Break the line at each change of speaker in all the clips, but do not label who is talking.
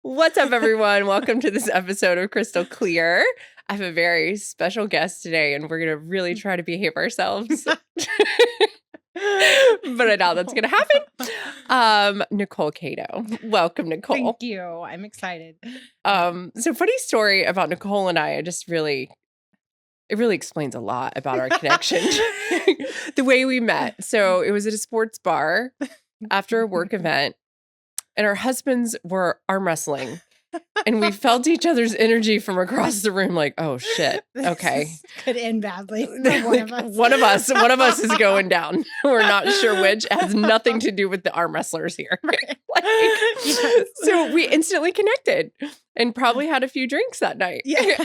What's up, everyone? Welcome to this episode of Crystal Clear. I have a very special guest today, and we're going to really try to behave ourselves. But I doubt that's going to happen. Nicole Cato. Welcome, Nicole.
Thank you. I'm excited.
So funny story about Nicole and I. It really explains a lot about our connection. The way we met. So it was at a sports bar after a work event, and our husbands were arm wrestling. And we felt each other's energy from across the room, like, oh shit. Okay.
This could end badly.
One of us is going down. We're not sure which. It has nothing to do with the arm wrestlers here.
Yes.
So we instantly connected and probably had a few drinks that night.
Yes.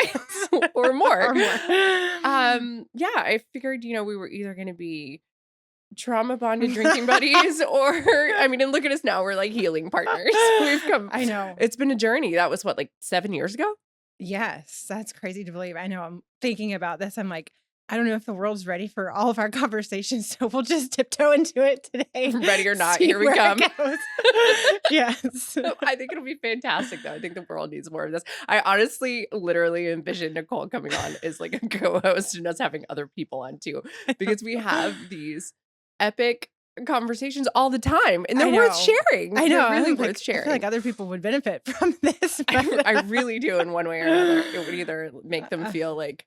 or more.
Yeah,
I figured, we were either going to be trauma bonded drinking buddies or, and look at us now. We're like healing partners. We've come.
I know.
It's been a journey. That was 7 years ago?
Yes. That's crazy to believe. I know. I'm thinking about this. I'm like, I don't know if the world's ready for all of our conversations. So we'll just tiptoe into it today.
Ready or not,
See
here we
where
come.
it goes. Yes.
I think it'll be fantastic, though. I think the world needs more of this. I honestly, literally envision Nicole coming on as like a co-host and us having other people on too, because we have these epic conversations all the time, and they're worth sharing.
I know.
They're really worth sharing.
I feel like other people would benefit from this.
I really do in one way or another. It would either make them feel like,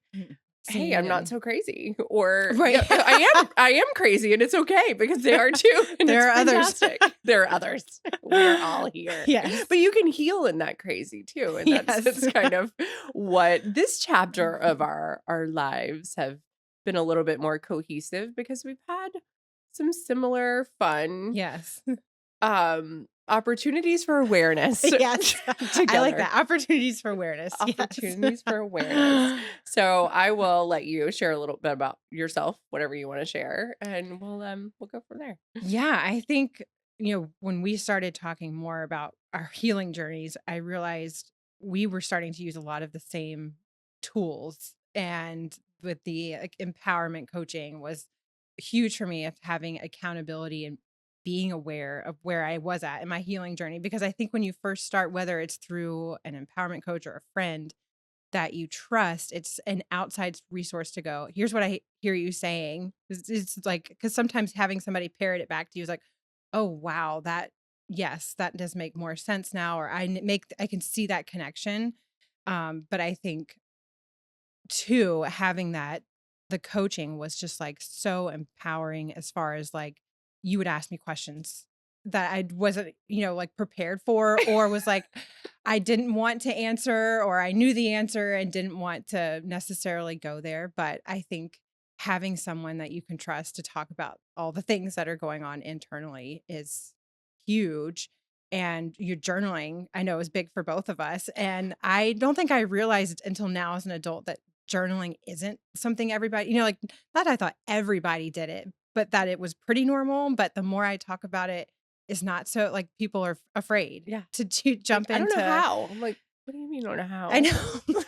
hey, I'm not so crazy, or
right.
I am crazy, and it's okay because they are too. And
there are
fantastic.
others.
There are others. We're all here.
Yes.
But you can heal in that crazy too, and that's kind of what this chapter of our lives have been a little bit more cohesive, because we've had some similar fun,
yes,
opportunities for awareness.
Yes, I like that. Opportunities for awareness.
Opportunities for awareness. So I will let you share a little bit about yourself, whatever you want to share, and we'll go from there.
Yeah, I think when we started talking more about our healing journeys, I realized we were starting to use a lot of the same tools, and with the empowerment coaching was huge for me, of having accountability and being aware of where I was at in my healing journey. Because I think when you first start, whether it's through an empowerment coach or a friend that you trust, it's an outside resource to go, here's what I hear you saying. It's like, because sometimes having somebody parrot it back to you is like, oh, wow, that does make more sense now. Or I can see that connection. But I think too, having the coaching was just like so empowering, as far as like, you would ask me questions that I wasn't, prepared for, or was like, I didn't want to answer, or I knew the answer and didn't want to necessarily go there. But I think having someone that you can trust to talk about all the things that are going on internally is huge. And your journaling, I know, is big for both of us. And I don't think I realized until now as an adult that journaling isn't something everybody, not I thought everybody did it, but that it was pretty normal. But the more I talk about it, is not so, like, people are afraid to jump into.
I don't know how. I'm like, what do you mean I don't know how?
I know.
But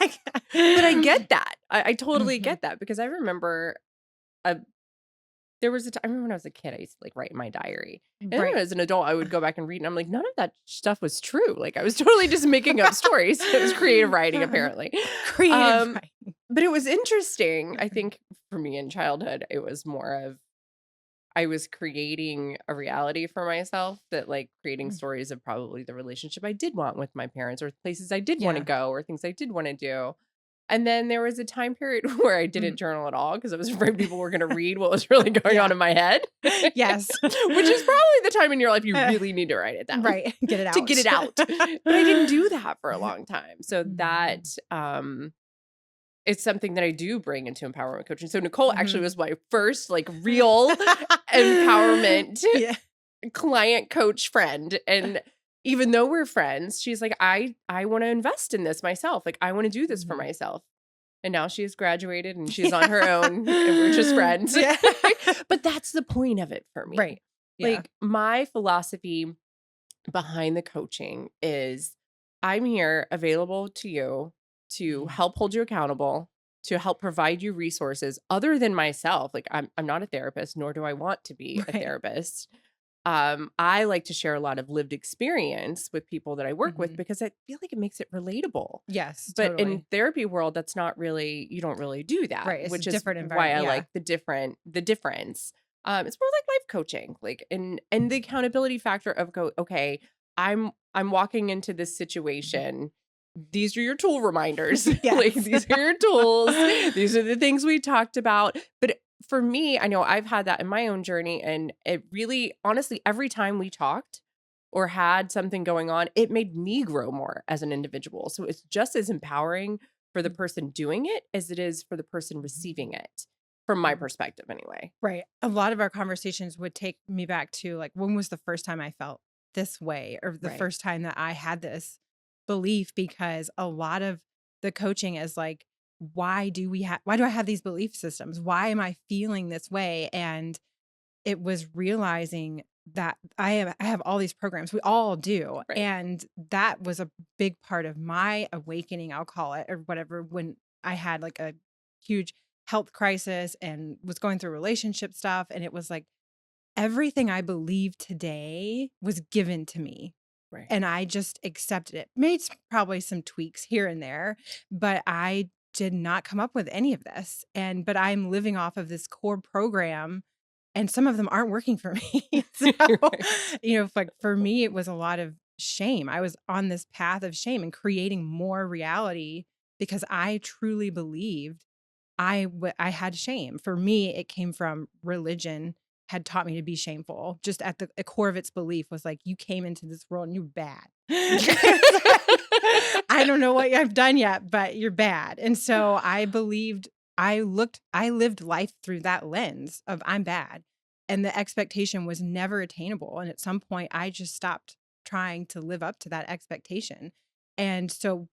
I get that. I totally get that, because I remember there was I remember when I was a kid, I used to write in my diary. And then as an adult, I would go back and read, and I'm like, none of that stuff was true. Like, I was totally just making up stories. It was creative writing, apparently.
Creative writing.
But it was interesting. I think for me in childhood, it was more of, I was creating a reality for myself, that creating stories of probably the relationship I did want with my parents, or places I did want to go, or things I did want to do. And then there was a time period where I didn't journal at all, because I was afraid people were going to read what was really going on in my head.
Yes.
Which is probably the time in your life you really need to write it down.
Right. Get it out.
To get it out. But I didn't do that for a long time. So that it's something that I do bring into empowerment coaching. So Nicole actually was my first real empowerment client coach friend. And even though we're friends, she's like, I want to invest in this myself. I want to do this for myself. And now she has graduated and she's on her own, and we're just friends. Yeah. But that's the point of it for me.
Right. Yeah.
My philosophy behind the coaching is, I'm here available to you to help hold you accountable, to help provide you resources other than myself. I'm not a therapist, nor do I want to be a therapist. I like to share a lot of lived experience with people that I work with
Mhm.
because I feel like it makes it relatable.
Yes,
But in
totally.
therapy world, that's not really, you don't really do that,
Right, it's a
which is
different
why
environment.
I
Yeah.
like the difference. It's more like life coaching, like and the accountability factor of okay, I'm walking into this situation. These are your tool reminders. Like
Yes.
these are your tools. These are the things we talked about. But for me, I know I've had that in my own journey, and it really, honestly, every time we talked or had something going on, it made me grow more as an individual. So it's just as empowering for the person doing it as it is for the person receiving it, from my perspective, anyway.
Right. A lot of our conversations would take me back to like, when was the first time I felt this way, or the
Right.
first time that I had this belief? Because a lot of the coaching is like, why do I have these belief systems? Why am I feeling this way? And it was realizing that I have all these programs. We all do.
Right.
And that was a big part of my awakening, I'll call it, or whatever, when I had like a huge health crisis and was going through relationship stuff. And it was like everything I believe today was given to me.
Right.
And I just accepted it. Made probably some tweaks here and there, but I did not come up with any of this. But I'm living off of this core program, and some of them aren't working for me. So,
Right.
like for me, it was a lot of shame. I was on this path of shame and creating more reality because I truly believed I had shame. For me, it came from religion had taught me to be shameful. Just at the core of its belief was like, you came into this world and you're bad. I don't know what I've done yet, but you're bad. And so I believed I lived life through that lens of I'm bad. And the expectation was never attainable. And at some point I just stopped trying to live up to that expectation. And so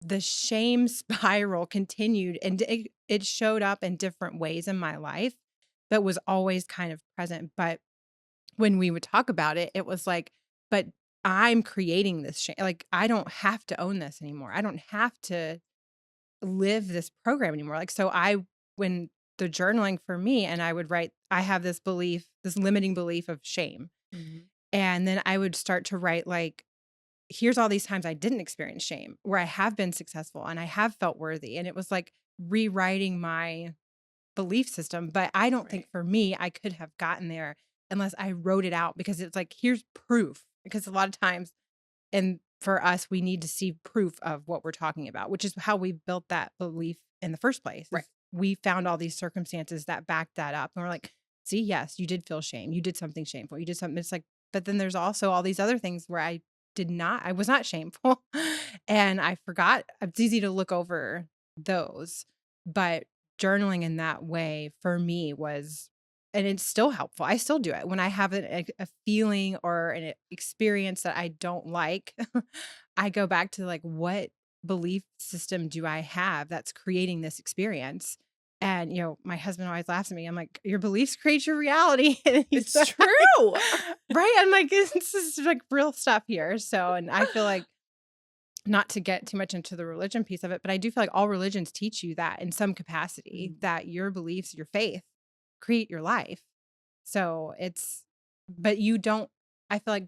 the shame spiral continued, and it showed up in different ways in my life, but was always kind of present. But when we would talk about it, it was like, but I'm creating this shame. Like, I don't have to own this anymore. I don't have to live this program anymore. Like, when the journaling for me, and I would write, I have this belief, this limiting belief of shame.
Mhm.
And then I would start to write, like, here's all these times I didn't experience shame, where I have been successful and I have felt worthy. And it was like rewriting my belief system. But I don't think
Right.
for me, I could have gotten there unless I wrote it out, because it's like, here's proof. Because a lot of times, and for us, we need to see proof of what we're talking about, which is how we built that belief in the first place.
Right.
We found all these circumstances that backed that up. And we're like, see, yes, you did feel shame. You did something shameful. You did something. It's like, but then there's also all these other things where I was not shameful. And I forgot. It's easy to look over those. But journaling in that way for me was, and it's still helpful. I still do it when I have a feeling or an experience that I don't like. I go back to like, what belief system do I have that's creating this experience? And my husband always laughs at me. I'm like, your beliefs create your reality. And he's
It's
like,
true.
right. I'm like, this is like real stuff here. So, and I feel like, not to get too much into the religion piece of it, but I do feel like all religions teach you that in some capacity,
Mhm.
that your beliefs, your faith create your life. So but you don't, I feel like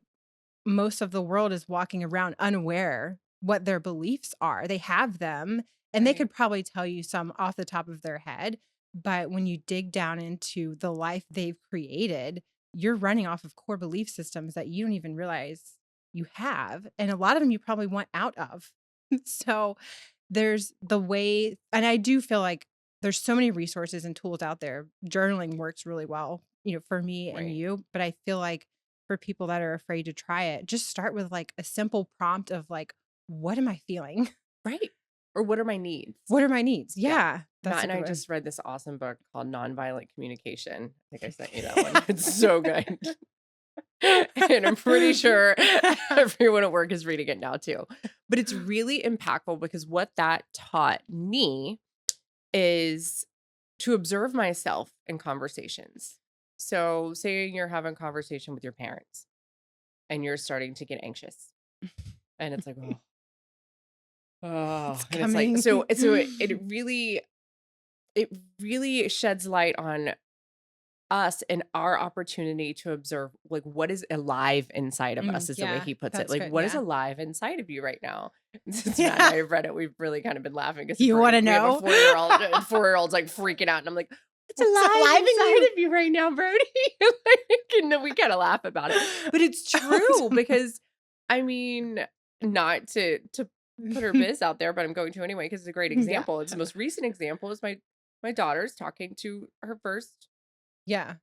most of the world is walking around unaware what their beliefs are. They have them, and they
Right.
could probably tell you some off the top of their head. But when you dig down into the life they've created, you're running off of core belief systems that you don't even realize you have. And a lot of them you probably want out of. So there's the way, and I do feel like there's so many resources and tools out there. Journaling works really well, for me and
Right.
you. But I feel like for people that are afraid to try it, just start with like a simple prompt of like, what am I feeling?
Right. Or what are my needs?
What are my needs?
Yeah.
Yeah, that's
Matt
a
and
good
I
one.
just read this awesome book called Nonviolent Communication. I think I sent you that one. It's so good. And I'm pretty sure everyone at work is reading it now too. But it's really impactful because what that taught me is to observe myself in conversations. So, say you're having a conversation with your parents and you're starting to get anxious, and it's like,
It's
and it's like,
coming.
it really sheds light on us and our opportunity to observe like what is alive inside of us is the way
Yeah,
he puts it.
that's
Like,
good.
what is
Yeah.
alive inside of you right now? Since Matt and
Yeah.
I have read it, we've really kind of been laughing because
You want to
we have a
know?
4-year-old, and 4-year-old's like freaking out. And I'm like, what's
What's
alive
alive in
inside
you?
of you right now, Brody? And then we kind of laugh about it. But it's true because I mean, not to put her biz out there, but I'm going to anyway because it's a great
Yeah.
example. It's the most recent example is my daughter's talking to her first
Yeah.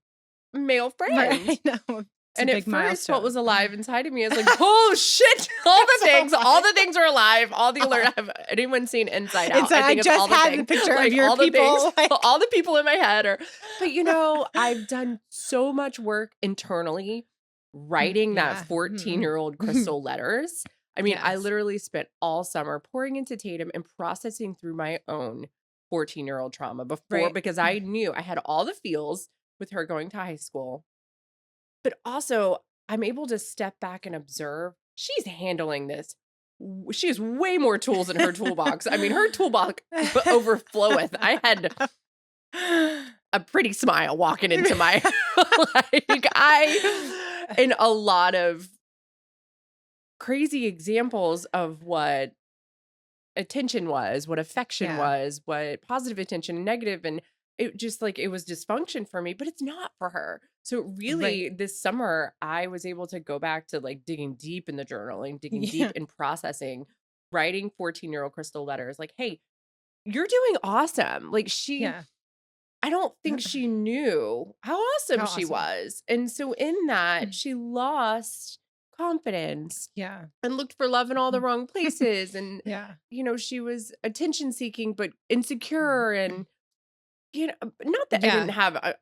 male
Right.
friend.
I know. It's a
And
big
at first, what
milestone.
was alive inside of me is like, oh shit, all the things are alive. All the alert. Have anyone seen Inside Out?
Inside, I
think it's
just
all the
had the
things.
picture of
Like
your
all the things,
people, like-
all the people in my head are. But I've done so much work internally writing
Yeah.
that 14-year-old crystal letters. I mean, I
Yes.
literally spent all summer pouring into Tatum and processing through my own 14-year-old trauma before
Right.
because I knew I had all the feels with her going to high school. But also, I'm able to step back and observe she's handling this. She has way more tools in her toolbox. I mean, her toolbox overfloweth. I had a pretty smile walking into my and a lot of crazy examples of what attention was, what affection
Yeah.
was, what positive attention and negative, and it just like it was dysfunction for me, but it's not for her. So really this summer I was able to go back to like digging deep in the journaling, digging deep in processing, writing 14-year-old crystal letters like, hey, you're doing awesome. Like I don't think she knew how awesome she was. And so in that, she lost confidence.
Yeah.
And looked for love in all the wrong places. And,
Yeah.
she was attention seeking, but insecure. And, not that I didn't have,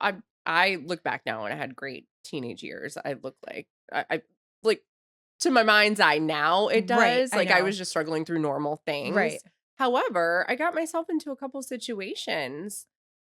I look back now and I had great teenage years. I look like, I like to my mind's eye now it does.
Right, I
I
know.
was just struggling through normal things.
Right.
However, I got myself into a couple situations.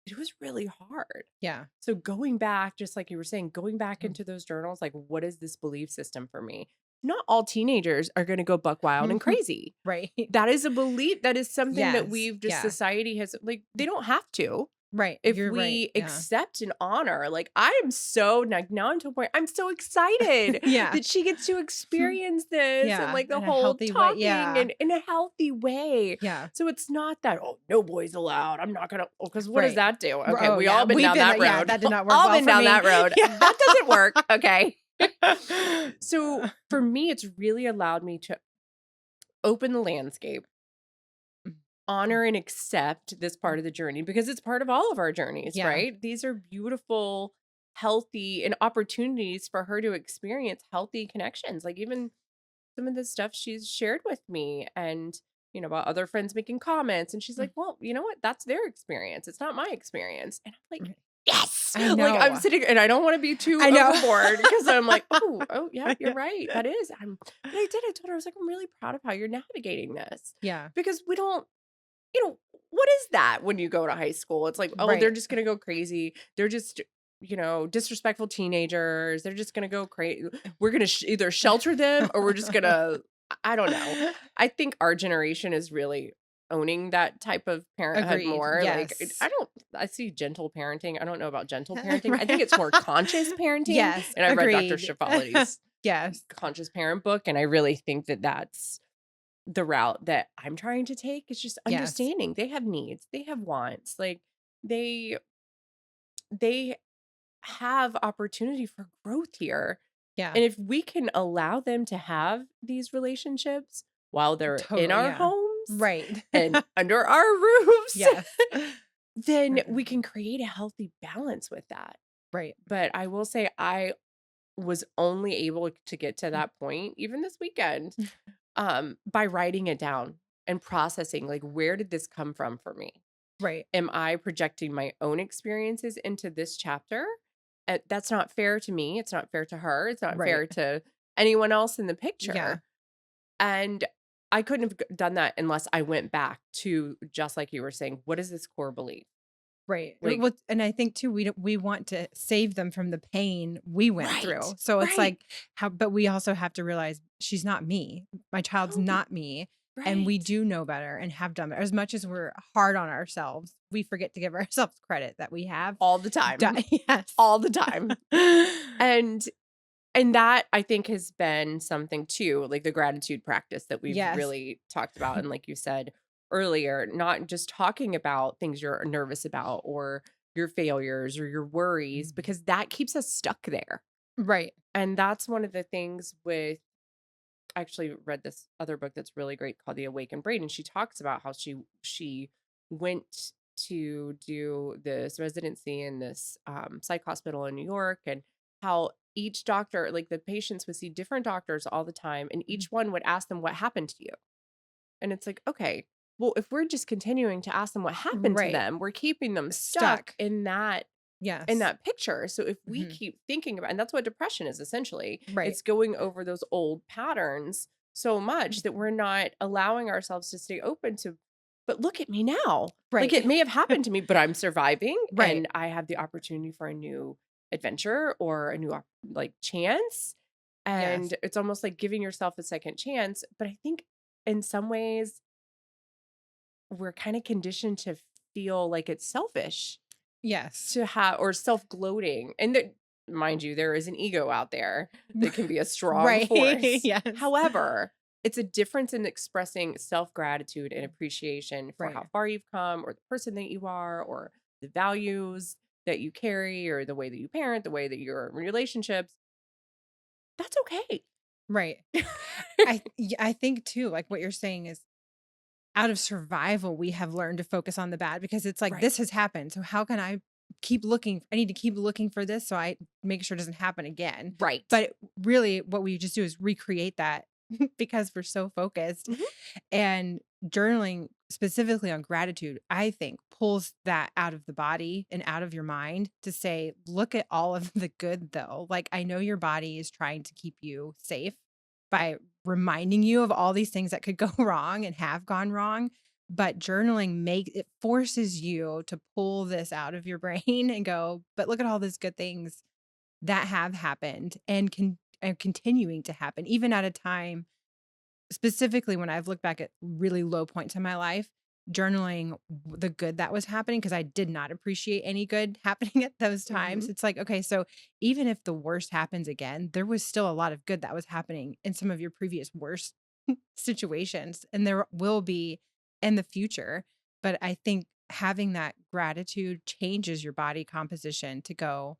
It was really hard.
Yeah.
So going back, just like you were saying, going back into those journals, like, what is this belief system for me? Not all teenagers are going to go buck wild and crazy.
Right.
That is a belief. That is something that we've
Yes.
society has, like, they don't have to.
Right.
If
You're
we
right. Yeah.
accept and honor, like, I am so, like, now I'm to a point, I'm so excited
Yeah.
that she gets to experience this
Yeah,
and like the
in a
whole
healthy way,
talking
yeah.
and in a healthy way.
Yeah.
So it's not that, oh, no boys allowed. I'm not going to, because what does
Right.
that do? Okay,
Oh,
we
yeah.
all been
We've
down
been
that road.
yeah, that did not work
all
well
been
for
down
me.
that road.
Yeah.
That doesn't work. Okay. So for me, it's really allowed me to open the landscape, honor and accept this part of the journey because it's part of all of our journeys,
Yeah.
right? These are beautiful, healthy, and opportunities for her to experience healthy connections. Like even some of the stuff she's shared with me and, about other friends making comments. And she's like, well, you know what? That's their experience. It's not my experience. And I'm like, yes.
I
Like I'm
know.
sitting and I don't want to be too
I know.
overboard because I'm like, oh yeah, you're right. That is. But I told her, I was like, I'm really proud of how you're navigating this.
Yeah.
Because we don't, what is that when you go to high school? It's like, oh, they're
Right.
just going to go crazy. They're just, disrespectful teenagers. They're just going to go crazy. We're going to either shelter them or we're just going to, I don't know. I think our generation is really owning that type of parenthood
Agreed.
more.
Yes.
Like, I see gentle parenting. I don't know about gentle parenting.
Right.
I think it's more conscious parenting.
Yes.
And I've read Dr.
Agreed.
Shefali's
Yes.
conscious parent book. And I really think that that's the route that I'm trying to take is just
Yes.
understanding they have needs, they have wants, like they have opportunity for growth here.
Yeah.
And if we can allow them to have these relationships while they're
Totally,
in our
yeah.
homes
Right.
and under our roofs,
Yes.
then we can create a healthy balance with that.
Right.
But I will say I was only able to get to that point even this weekend by writing it down and processing like where did this come from for me?
Right.
Am I projecting my own experiences into this chapter? That's not fair to me. It's not fair to her. It's not fair
Right.
to anyone else in the picture.
Yeah.
And I couldn't have done that unless I went back to just like you were saying, what is this core belief?
Right.
Like-
Well, and I think too, we want to save them from the pain we went
Right,
through. So it's
right.
like but we also have to realize she's not me. My child's
No.
not me. And we
Right.
do know better and have done better. As much as we're hard on ourselves, we forget to give ourselves credit that we have
All the time.
done. Yes.
All the time. And that I think has been something too, like the gratitude practice that we've
Yes.
really talked about. And like you said earlier, not just talking about things you're nervous about or your failures or your worries, because that keeps us stuck there.
Right.
And that's one of the things with, I actually read this other book that's really great called The Awakened Brain. And she talks about how she went to do this residency in this psych hospital in New York, and how each doctor, like the patients would see different doctors all the time, and each one would ask them what happened to you. And it's like, okay, well, if we're just continuing to ask them what happened to
Right.
them, we're keeping them stuck
Stuck.
in that
Yes.
picture. So if we
Mhm.
keep thinking about, and that's what depression is essentially,
Right.
it's going over those old patterns so much that we're not allowing ourselves to stay open to, but look at me now. Like
Right.
it may have happened to me, but I'm surviving
Right.
and I have the opportunity for a new adventure or a new like chance.
Yes.
And it's almost like giving yourself a second chance. But I think in some ways we're kind of conditioned to feel like it's selfish
Yes.
to have, or self-gloating. And that, mind you, there is an ego out there that can be a strong
Right.
force.
Yes.
However, it's a difference in expressing self-gratitude and appreciation for
Right.
how far you've come, or the person that you are, or the values that you carry, or the way that you parent, the way that you're in relationships. That's okay.
Right. I think too, like what you're saying is out of survival, we have learned to focus on the bad because it's like
Right.
this has happened. So how can I keep looking? I need to keep looking for this so I make sure it doesn't happen again.
Right.
But really, what we just do is recreate that because we're so focused.
Mhm.
And journaling specifically on gratitude, I think, pulls that out of the body and out of your mind to say, look at all of the good, though. Like, I know your body is trying to keep you safe by reminding you of all these things that could go wrong and have gone wrong. But journaling it forces you to pull this out of your brain and go, but look at all these good things that have happened and are continuing to happen, even at a time specifically when I've looked back at really low points in my life, journaling the good that was happening because I did not appreciate any good happening at those times.
Mhm.
It's like, okay, so even if the worst happens again, there was still a lot of good that was happening in some of your previous worst situations, and there will be in the future. But I think having that gratitude changes your body composition to go,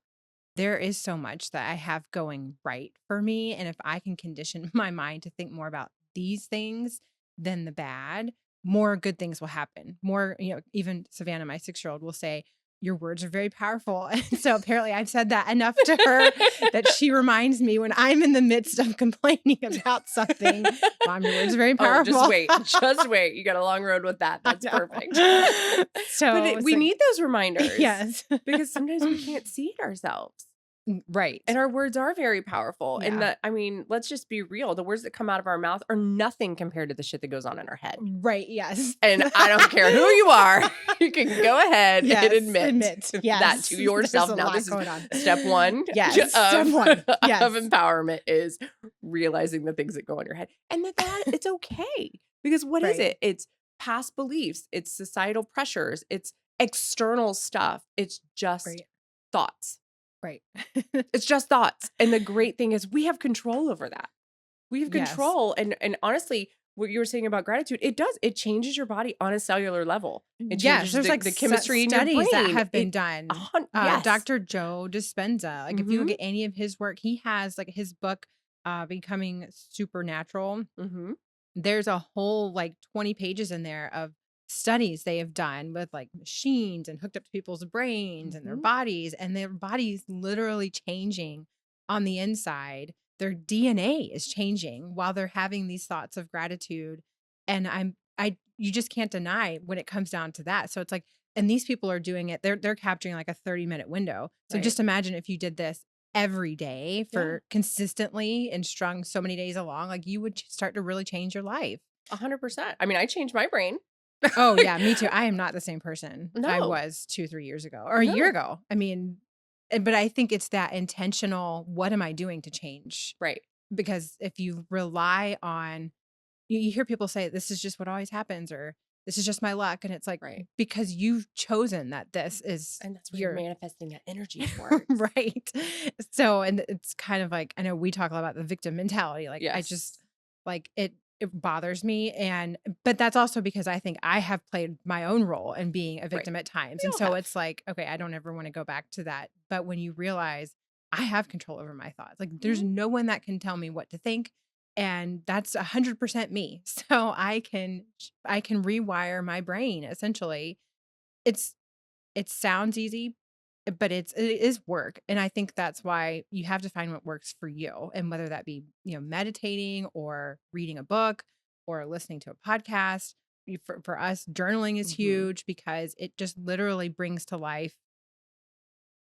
there is so much that I have going right for me. And if I can condition my mind to think more about these things than the bad, more good things will happen. More, even Savannah, my 6-year-old, will say, your words are very powerful. And so apparently I've said that enough to her that she reminds me when I'm in the midst of complaining about something, Mom, your words are very
Oh,
powerful.
just wait. Just wait. You got a long road with that.
I
That's
know.
perfect.
So
But
it's
we
like,
need those reminders.
yes.
Because sometimes we can't see it ourselves.
Right.
And our words are very powerful. And
Yeah.
I mean, let's just be real. The words that come out of our mouth are nothing compared to the shit that goes on in our head.
Right. Yes.
And I don't care who you are, you can go ahead
Yes,
and admit that
yes.
to
There's
yourself.
a
Now,
lot
this
going on.
is step one
Yes,
of,
step one. Yes.
of empowerment, is realizing the things that go in your head. And that it's okay. Because what is
Right.
it? It's past beliefs. It's societal pressures. It's external stuff. It's just
Right.
thoughts.
Right.
It's just thoughts. And the great thing is we have control over that. We have
Yes.
control. And honestly, what you were saying about gratitude, it changes your body on a cellular level. It
Yes,
changes
there's like
the chemistry in your
studies that
brain.
have been done.
Yes.
Dr. Joe Dispenza, like if you
Mhm.
look at any of his work, he has like his book, Becoming Supernatural.
Mhm.
There's a whole like 20 pages in there of studies they have done with like machines and hooked up to people's brains and their bodies, and their bodies literally changing on the inside. Their DNA is changing while they're having these thoughts of gratitude. And you just can't deny when it comes down to that. So it's like, and these people are doing it, they're capturing like a 30-minute window. So
Right.
just imagine if you did this every day for consistently and strung so many days along, like you would start to really change your life.
100%. I mean, I changed my brain.
Oh yeah, me too. I am not the same person I
No.
was 2-3 years ago or a
No.
year ago. I mean, but I think it's that intentional, what am I doing to change?
Right.
Because if you rely on, you hear people say, this is just what always happens, or this is just my luck. And it's like,
Right.
because you've chosen that this is
And that's what you're
your
manifesting that energy towards.
right. So, and it's kind of like, I know we talk a lot about the victim mentality. Like, I
Yes.
just like it bothers me. But that's also because I think I have played my own role in being a
Right.
victim at times.
We
And
all
so
have.
it's like, okay, I don't ever want to go back to that. But when you realize I have control over my thoughts, like there's
Mhm.
no one that can tell me what to think. And that's 100% me. So I can rewire my brain essentially. It's it sounds easy, but it is work. And I think that's why you have to find what works for you. And whether that be, meditating or reading a book or listening to a podcast. For us, journaling is
Mhm.
huge because it just literally brings to life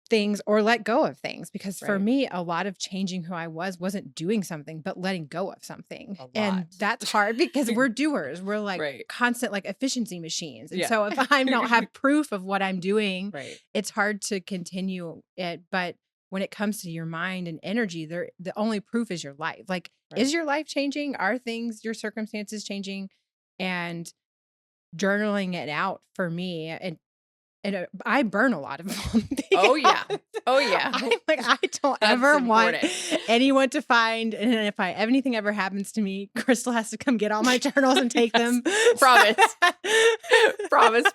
things or let go of things. Because for
Right.
me, a lot of changing who I wasn't doing something, but letting go of something.
A
And
lot.
that's hard because we're doers. We're like
Right.
constant like efficiency machines. And
Yeah.
so if I don't have proof of what I'm doing,
Right.
it's hard to continue it. But when it comes to your mind and energy, the only proof is your life. Like,
Right.
is your life changing? Are things, your circumstances changing? And journaling it out for me, and I burn a lot of them.
Oh yeah. Oh yeah.
I'm like, I don't
That's
ever want
important.
anyone to find. And if anything ever happens to me, Crystal has to come get all my journals and take them.
Promise.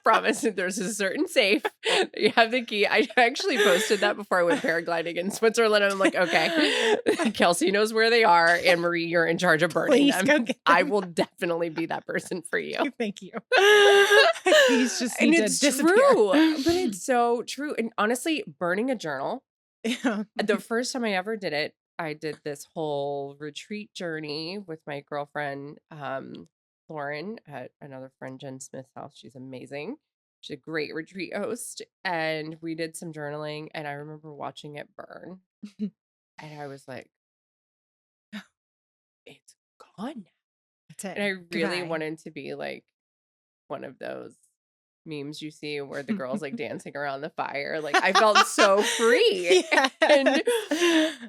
Promise. There's a certain safe. You have the key. I actually posted that before I went paragliding in Switzerland. I'm like, okay, Kelsey knows where they are. Anne Marie, you're in charge of burning
Please
them.
go get
I
them.
will definitely be that person for you.
Thank you. These just
And
need to
it's
disappear.
true, but it's so true. And honestly, burning a journal,
Yeah.
the first time I ever did it, I did this whole retreat journey with my girlfriend, Lauren, at another friend, Jen Smith's house. She's amazing. She's a great retreat host. And we did some journaling, and I remember watching it burn. And I was like, it's gone now.
That's it.
And I really
Goodbye.
wanted to be like one of those memes you see where the girl's like dancing around the fire. Like I felt so free.
Yes.
And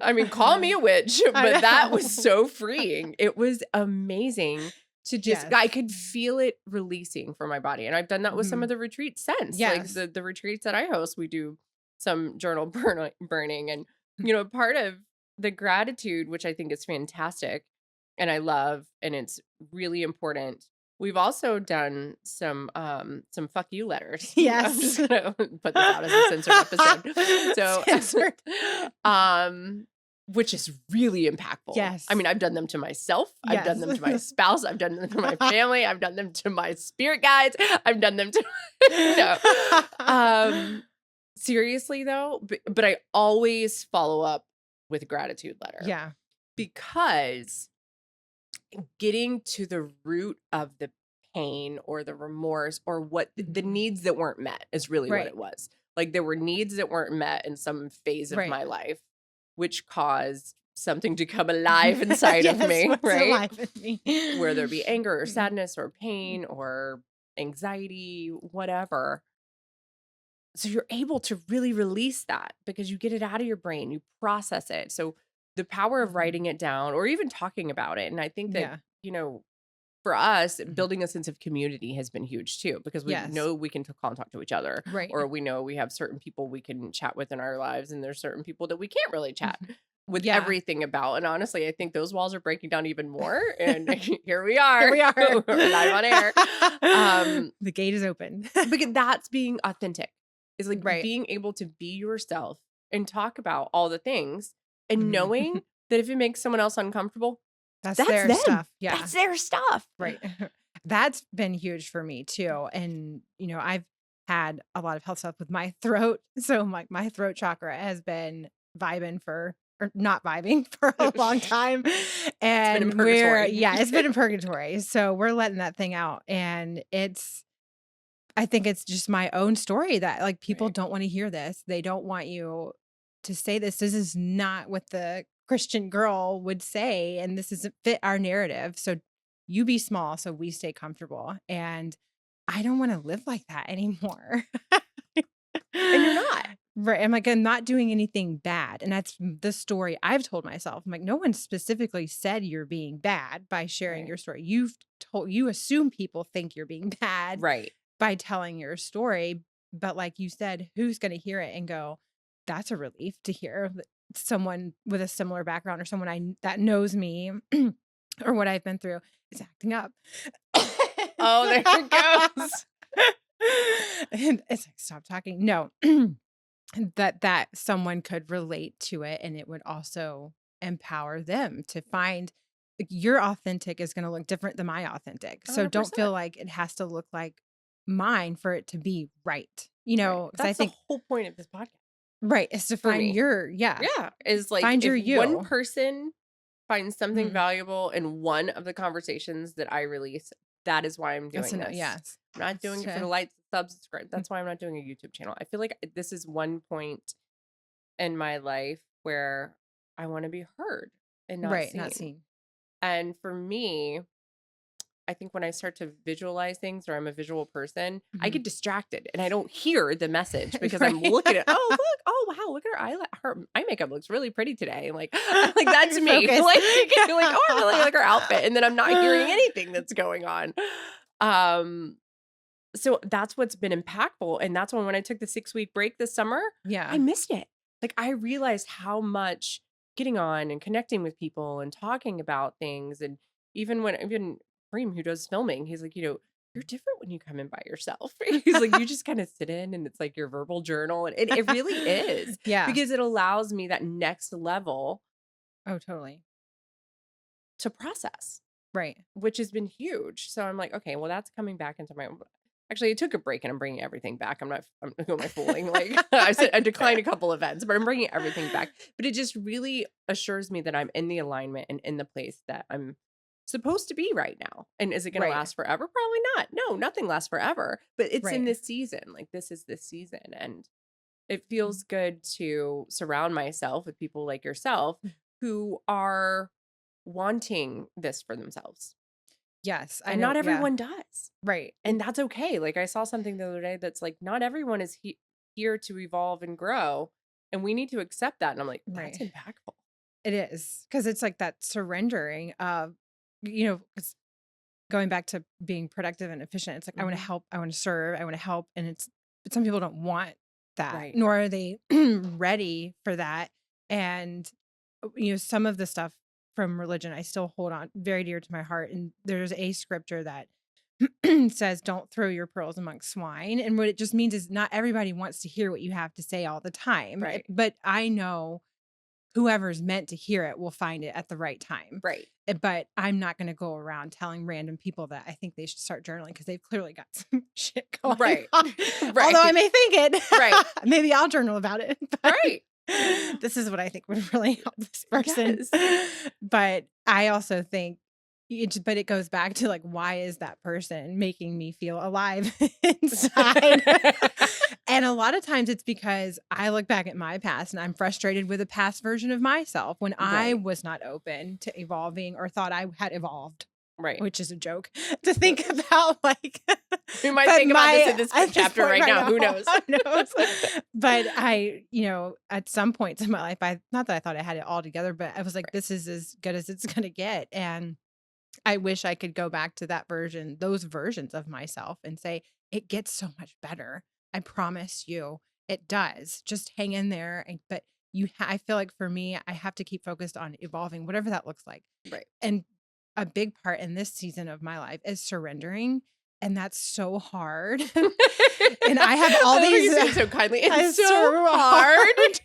I mean, call me a witch,
I
but that was
know.
so freeing. It was amazing to just, I
Yes.
could feel it releasing from my body. And I've done that with some of
Mhm.
the retreats since. Like
Yes.
the retreats that I host, we do some journal burning. And, part of the gratitude, which I think is fantastic and I love, and it's really important. We've also done some fuck you letters. I'm just
Yes.
gonna put this out as a censored episode. So
Censored.
which is really impactful.
Yes.
I mean, I've done them to myself, I've done them to my
Yes.
spouse, I've done them to my family, I've done them to my spirit guides, I've done them to no. Seriously though, but I always follow up with a gratitude letter.
Yeah.
Because getting to the root of the pain or the remorse or what the needs that weren't met is really what
Right.
it was. Like there were needs that weren't met in some phase of
Right.
my life, which caused something to come alive inside of
Yes,
me,
what's
right?
alive in me.
Where there be anger or sadness or pain or anxiety, whatever. So you're able to really release that because you get it out of your brain, you process it. So the power of
Mhm.
writing it down or even talking about it. And I think that,
Yeah.
for us,
Mhm.
building a sense of community has been huge too, because we
Yes.
know we can call and talk to each other,
Right.
or we know we have certain people we can chat with in our lives, and there's certain people that we can't really chat with
Yeah.
everything about. And honestly, I think those walls are breaking down even more. And here we are.
Here we are.
We're live on air.
The gate is open.
Because that's being authentic. Is like
Right.
being able to be yourself and talk about all the things and
Mhm.
knowing that if it makes someone else uncomfortable,
That's
that's
their
them.
stuff. Yeah.
That's their stuff.
Right. That's been huge for me too. And, I've had a lot of health stuff with my throat. So my throat chakra has been or not vibing for a long time.
in
And
purgatory.
it's been in purgatory. So we're letting that thing out. And I think it's just my own story that like people
Right.
don't want to hear this. They don't want you to say this. This is not what the Christian girl would say. And this doesn't fit our narrative. So you be small so we stay comfortable. And I don't want to live like that anymore.
And you're not.
Right. I'm like, I'm not doing anything bad. And that's the story I've told myself. I'm like, no one specifically said you're being bad by sharing
Right.
your story. You assume people think you're being bad
Right.
by telling your story. But like you said, who's going to hear it and go, that's a relief to hear that someone with a similar background or someone that knows me or what I've been through is acting up.
Oh, there it goes.
And it's like, stop talking. No. that someone could relate to it and it would also empower them to find like, your authentic is going to look different than my authentic. So don't
100%.
feel like it has to look like mine for it to be right.
Right.
Because I
That's the
think
whole point of this podcast
right is to
for
find
me.
yeah,
Is like
find
if
your
one
you.
person finds something
Mhm.
valuable in one of the conversations that I release, that is why I'm
That's
doing this.
yes.
I'm not
It's
doing it for the
to-
likes, subscribe. That's why I'm not doing a YouTube channel. I feel like this is one point in my life where I want to be heard and not
right, not
seen.
seen.
And for me, I think when I start to visualize things or I'm a visual person, I
Mhm.
get distracted and I don't hear the message because I'm
Right.
looking at, oh, look, oh, wow, look at her eye makeup looks really pretty today. Like, I'm like that's
You're
me.
focused.
Like, oh, I really like her outfit. And then I'm not hearing anything that's going on. So that's what's been impactful. And that's when I took the 6-week break this summer,
Yeah.
I missed it. Like I realized how much getting on and connecting with people and talking about things. And even Kareem, who does filming, he's like, you're different when you come in by yourself. He's like, you just kind of sit in and it's like your verbal journal. And it really is
Yeah.
because it allows me that next level
Oh, totally.
to process,
Right.
which has been huge. So I'm like, okay, well, that's coming back into my. Actually, I took a break and I'm bringing everything back. Who am I fooling? Like I declined a couple events, but I'm bringing everything back. But it just really assures me that I'm in the alignment and in the place that I'm supposed to be right now. And is it going to
Right.
last forever? Probably not. No, nothing lasts forever. But it's in
Right.
this season. Like this is this season, and it feels good to surround myself with people like yourself who are wanting this for themselves.
Yes, I
And
know.
not
Yeah.
everyone does.
Right.
And that's okay. Like I saw something the other day that's like, not everyone is here to evolve and grow. And we need to accept that. And I'm like, that's
Right.
impactful.
It is because it's like that surrendering of, 'cause going back to being productive and efficient. It's like, I want to
Mhm.
help, I want to serve, I want to help. But some people don't want that,
Right.
nor are they ready for that. And, some of the stuff from religion, I still hold on very dear to my heart. And there's a scripture that says, don't throw your pearls among swine. And what it just means is not everybody wants to hear what you have to say all the time.
Right.
But I know whoever's meant to hear it will find it at the right time.
Right.
But I'm not going to go around telling random people that I think they should start journaling because they've clearly got some shit going
Right.
on.
Right.
Although I may think it.
Right.
Maybe I'll journal about it.
Right.
This is what I think would really help this person.
Yes.
But I also think but it goes back to like, why is that person making me feel alive inside? And a lot of times it's because I look back at my past and I'm frustrated with a past version of myself when I
Right.
was not open to evolving or thought I had evolved,
Right.
which is a joke to think about. Like,
We might
but
think about this in this
at
chapter
point
right now. Who knows?
Who knows? But I, at some points in my life, not that I thought I had it all together, but I was like,
Right.
this is as good as it's going to get. And I wish I could go back to those versions of myself and say, it gets so much better. I promise you it does. Just hang in there. But I feel like for me, I have to keep focused on evolving, whatever that looks like.
Right.
And a big part in this season of my life is surrendering. And that's so hard. And I have all these.
You say it so kindly. It's so hard.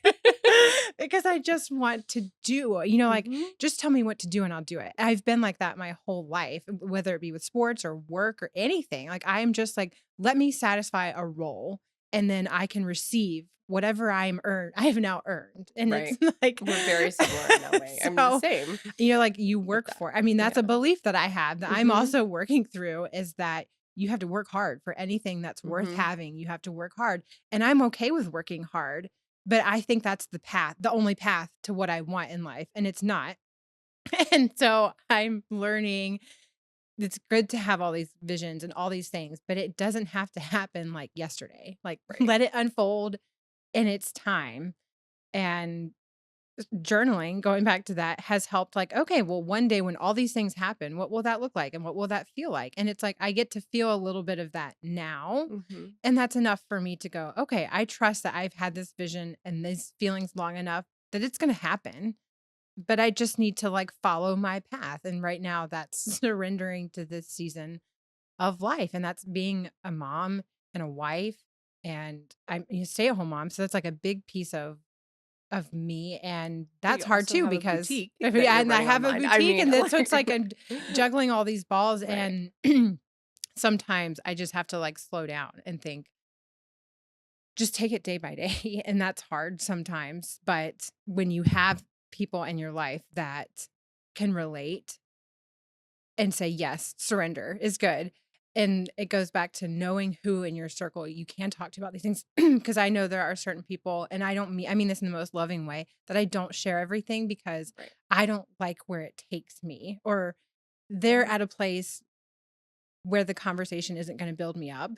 Because I just want to do, like, just tell me what to do and I'll do it. I've been like that my whole life, whether it be with sports or work or anything. Like, I'm just like, let me satisfy a role and then I can receive whatever I have now earned. And
Right.
it's like,
We're very similar in that way. I'm the same.
Like you work for, I mean, that's a belief that I have that I'm also working through is that you have to work hard for anything that's worth having. You have to work hard. And I'm okay with working hard, but I think that's the only path to what I want in life. And it's not. And so I'm learning it's good to have all these visions and all these things, but it doesn't have to happen like yesterday. Like let it unfold and it's time. And journaling, going back to that, has helped, like, okay, well, one day when all these things happen, what will that look like? And what will that feel like? And it's like, I get to feel a little bit of that now.
Mm-hmm.
And that's enough for me to go, okay, I trust that I've had this vision and these feelings long enough that it's going to happen. But I just need to like follow my path. And right now, that's surrendering to this season of life. And that's being a mom and a wife. And I'm a stay-at-home mom. So that's like a big piece of me, and
But you
that's hard
also
too
have a
because
boutique that
yeah,
you're
and I
running
have a
online. I
boutique,
mean,
and then so it's like
like,
I'm juggling all these balls,
right.
and sometimes I just have to like slow down and think, just take it day by day, and that's hard sometimes. But when you have people in your life that can relate and say, yes, surrender is good. And it goes back to knowing who in your circle you can talk to about these things. Because I know there are certain people, and I mean this in the most loving way, that I don't share everything because
Right.
I don't like where it takes me, or they're at a place where the conversation isn't going to build me up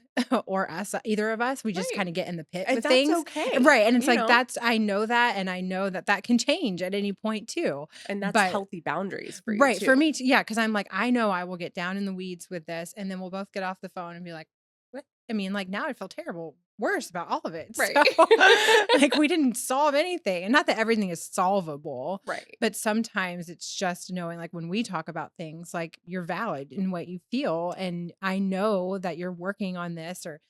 or us, either of us. We just
Right.
kind of get in the pit
And
with
that's
things.
okay.
Right. And it's
You
like,
know,
I know that. And I know that that can change at any point too.
and that's
But
healthy boundaries for you
right.
too.
For me, yeah. Cause I'm like, I know I will get down in the weeds with this. And then we'll both get off the phone and be like, what? I mean, like now I feel terrible, worse about all of it.
Right.
So like we didn't solve anything. And not that everything is solvable,
Right.
but sometimes it's just knowing, like when we talk about things, like you're valid in what you feel. And I know that you're working on this, or,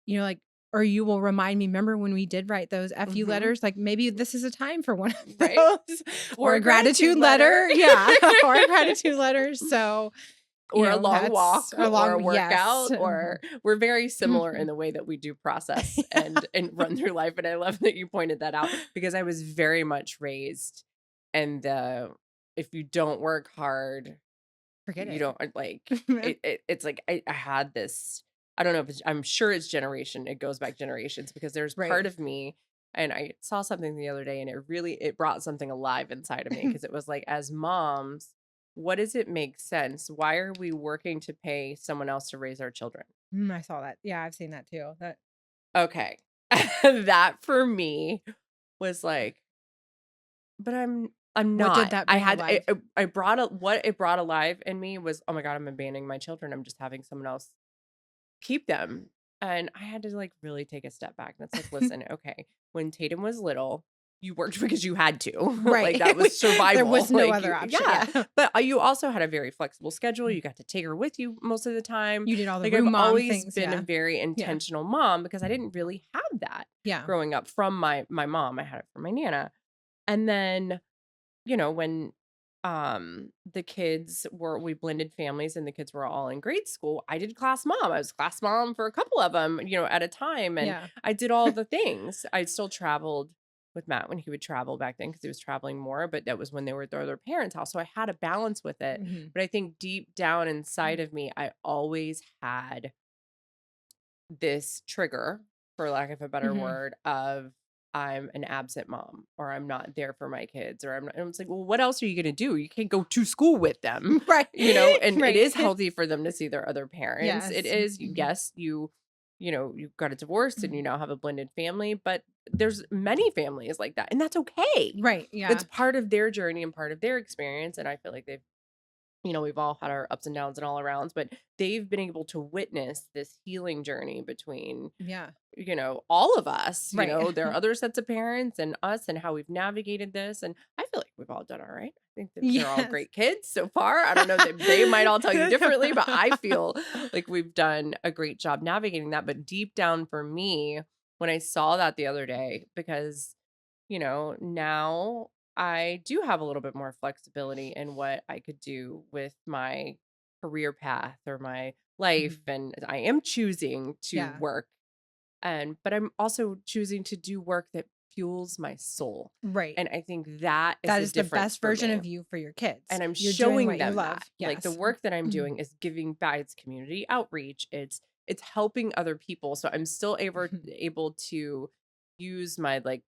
like, or you will remind me, remember when we did write those FU
Mm-hmm.
letters? Like maybe this is a time for one of
Right.
those, or a gratitude letter. Yeah. Or a gratitude letter. So,
Or a long walk
that's a
or a
long, yes.
workout, or we're very similar in the way that we do process and run through life. And I love that you pointed that out, because I was very much raised, and if you don't work hard,
Forget
you
it.
don't like it's like I had this, I don't know if I'm sure it's generation, it goes back generations, because there's part
Right.
of me, and I saw something the other day, and it brought something alive inside of me, because it was like, as moms, what does it make sense? Why are we working to pay someone else to raise our children?
I saw that. Yeah, I've seen that too. That
Okay. That for me was like, but I'm
What did
not.
that
I
bring
had
alive?
I brought what it brought alive in me was, oh my God, I'm abandoning my children. I'm just having someone else keep them. And I had to like really take a step back. And it's like, listen, okay, when Tatum was little, you worked because you had to. Like
Right.
that was
There
survival.
was no
Like
other
you,
option.
yeah.
Yeah.
But you also had a very flexible schedule. You got to take her with you most of the time.
You did all the
Like I've
room mom
always
things.
been a
Yeah.
very
Yeah.
intentional mom, because I didn't really have that
Yeah.
growing up from my mom. I had it from my Nana. And then, when we blended families and the kids were all in grade school, I did class mom. I was class mom for a couple of them, at a time. And
Yeah.
I did all the things. I still traveled with Matt when he would travel back then, because he was traveling more, but that was when they were at their parents' house. So I had a balance with it.
Mhm.
But I think deep down inside of me, I always had this trigger, for lack of a better
Mhm.
word, of I'm an absent mom, or I'm not there for my kids, or I'm not. And it's like, well, what else are you going to do? You can't go to school with them,
Right.
and it
Right.
is healthy for them to see their other parents. It
Yes.
is,
Mhm.
yes, you got a divorce and you
Mhm.
now have a blended family, but there's many families like that, and that's okay.
Right.
It's
Yeah.
part of their journey and part of their experience. And I feel like we've all had our ups and downs and all arounds, but they've been able to witness this healing journey between,
Yeah.
all of us.
Right.
There are other sets of parents and us, and how we've navigated this. And I feel like we've all done all right. I think that they're all
Yes.
great kids so far. I don't know that they might all tell you differently, but I feel like we've done a great job navigating that. But deep down for me, when I saw that the other day, because now I do have a little bit more flexibility in what I could do with my career path or my life.
Mhm.
And I am choosing to
Yeah.
work, but I'm also choosing to do work that fuels my soul.
Right.
And I think that is
That
the
is the
difference
best
for
version
me.
of you for your kids.
And I'm
You're doing
showing
what you
them
love.
that, like, the
Yes.
work that I'm
Mhm.
doing is giving back. It's community outreach. It's helping other people. So I'm still able to use my, like,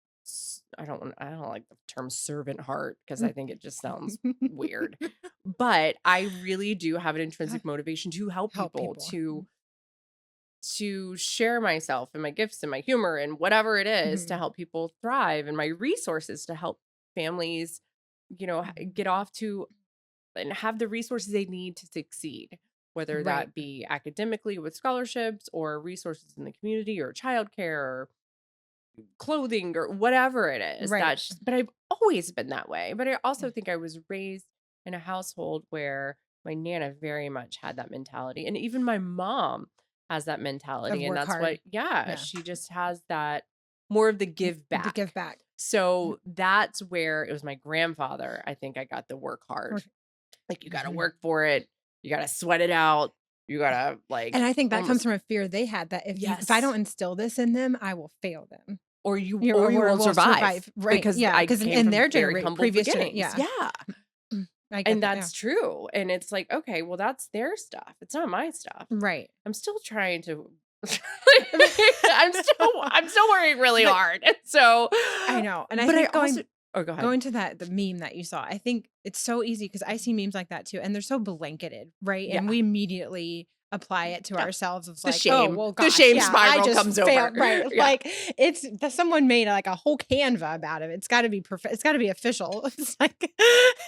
I don't like the term servant heart, because I think it just sounds weird. But I really do have an intrinsic motivation to help
Help
people,
people.
to share myself and my gifts and my humor and whatever it is to
Mhm.
help people thrive, and my resources to help families, get off to and have the resources they need to succeed, whether
Right.
that be academically with scholarships or resources in the community or childcare or clothing or whatever it is.
Right.
But I've always been that way. But I also think I was raised in a household where my Nana very much had that mentality. And even my mom has that
Of
mentality. And
work
that's what,
hard.
yeah,
Yeah.
she just has that more of the give
The give
back.
back.
So that's where it was my grandfather. I think I got the work hard.
Work-
Like, you got to
Mhm.
work for it. You got to sweat it out. You got to,
And
like,
I think that comes
almost,
from a fear they had that if I
yes.
don't instill this in them, I will fail them.
Or you
You know,
or you
or
won't
we'll
survive,
survive. Right.
because
Yeah.
I
Because
came
in
from
their
very humble
previous
beginnings.
yeah.
Yeah.
I get
And
that. Yeah.
that's true. And it's like, okay, well, that's their stuff. It's not my stuff.
Right.
I'm still trying to I'm still working really
But
hard. And so
I know. And I
but I
think
also oh, go ahead.
going to the meme that you saw, I think it's so easy because I see memes like that too, and they're so blanketed, right? And
Yeah.
we immediately apply it to
Yeah.
ourselves. It's
The
like, oh,
shame.
well,
The
gosh,
shame
yeah, I
spiral
just
comes
failed,
over.
right?
Yeah.
Like someone made like a whole Canva about it. It's got to be perfect. It's got to be official. It's like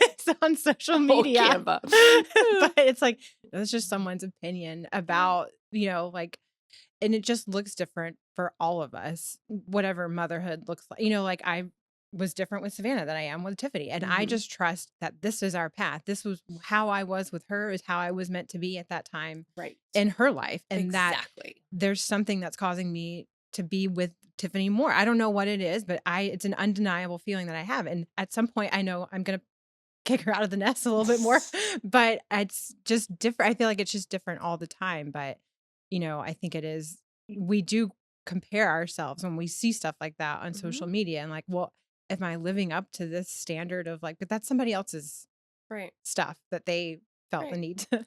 it's on social
Oh,
media,
Canva.
but it's like that's just someone's opinion about like. And it just looks different for all of us, whatever motherhood looks like. Like I was different with Savannah than I am with Tiffany. And I
Mhm.
just trust that this is our path. This was how I was with her, is how I was meant to be at that time
Right.
in her life. And that
Exactly.
there's something that's causing me to be with Tiffany more. I don't know what it is, but it's an undeniable feeling that I have. And at some point I know I'm gonna kick her out of the nest a little bit more. But it's just different. I feel like it's just different all the time. But I think it is, we do compare ourselves when we see stuff like that on social
Mhm.
media and like, well, am I living up to this standard of like, but that's somebody else's
Right.
stuff that they felt the
Right.
need to.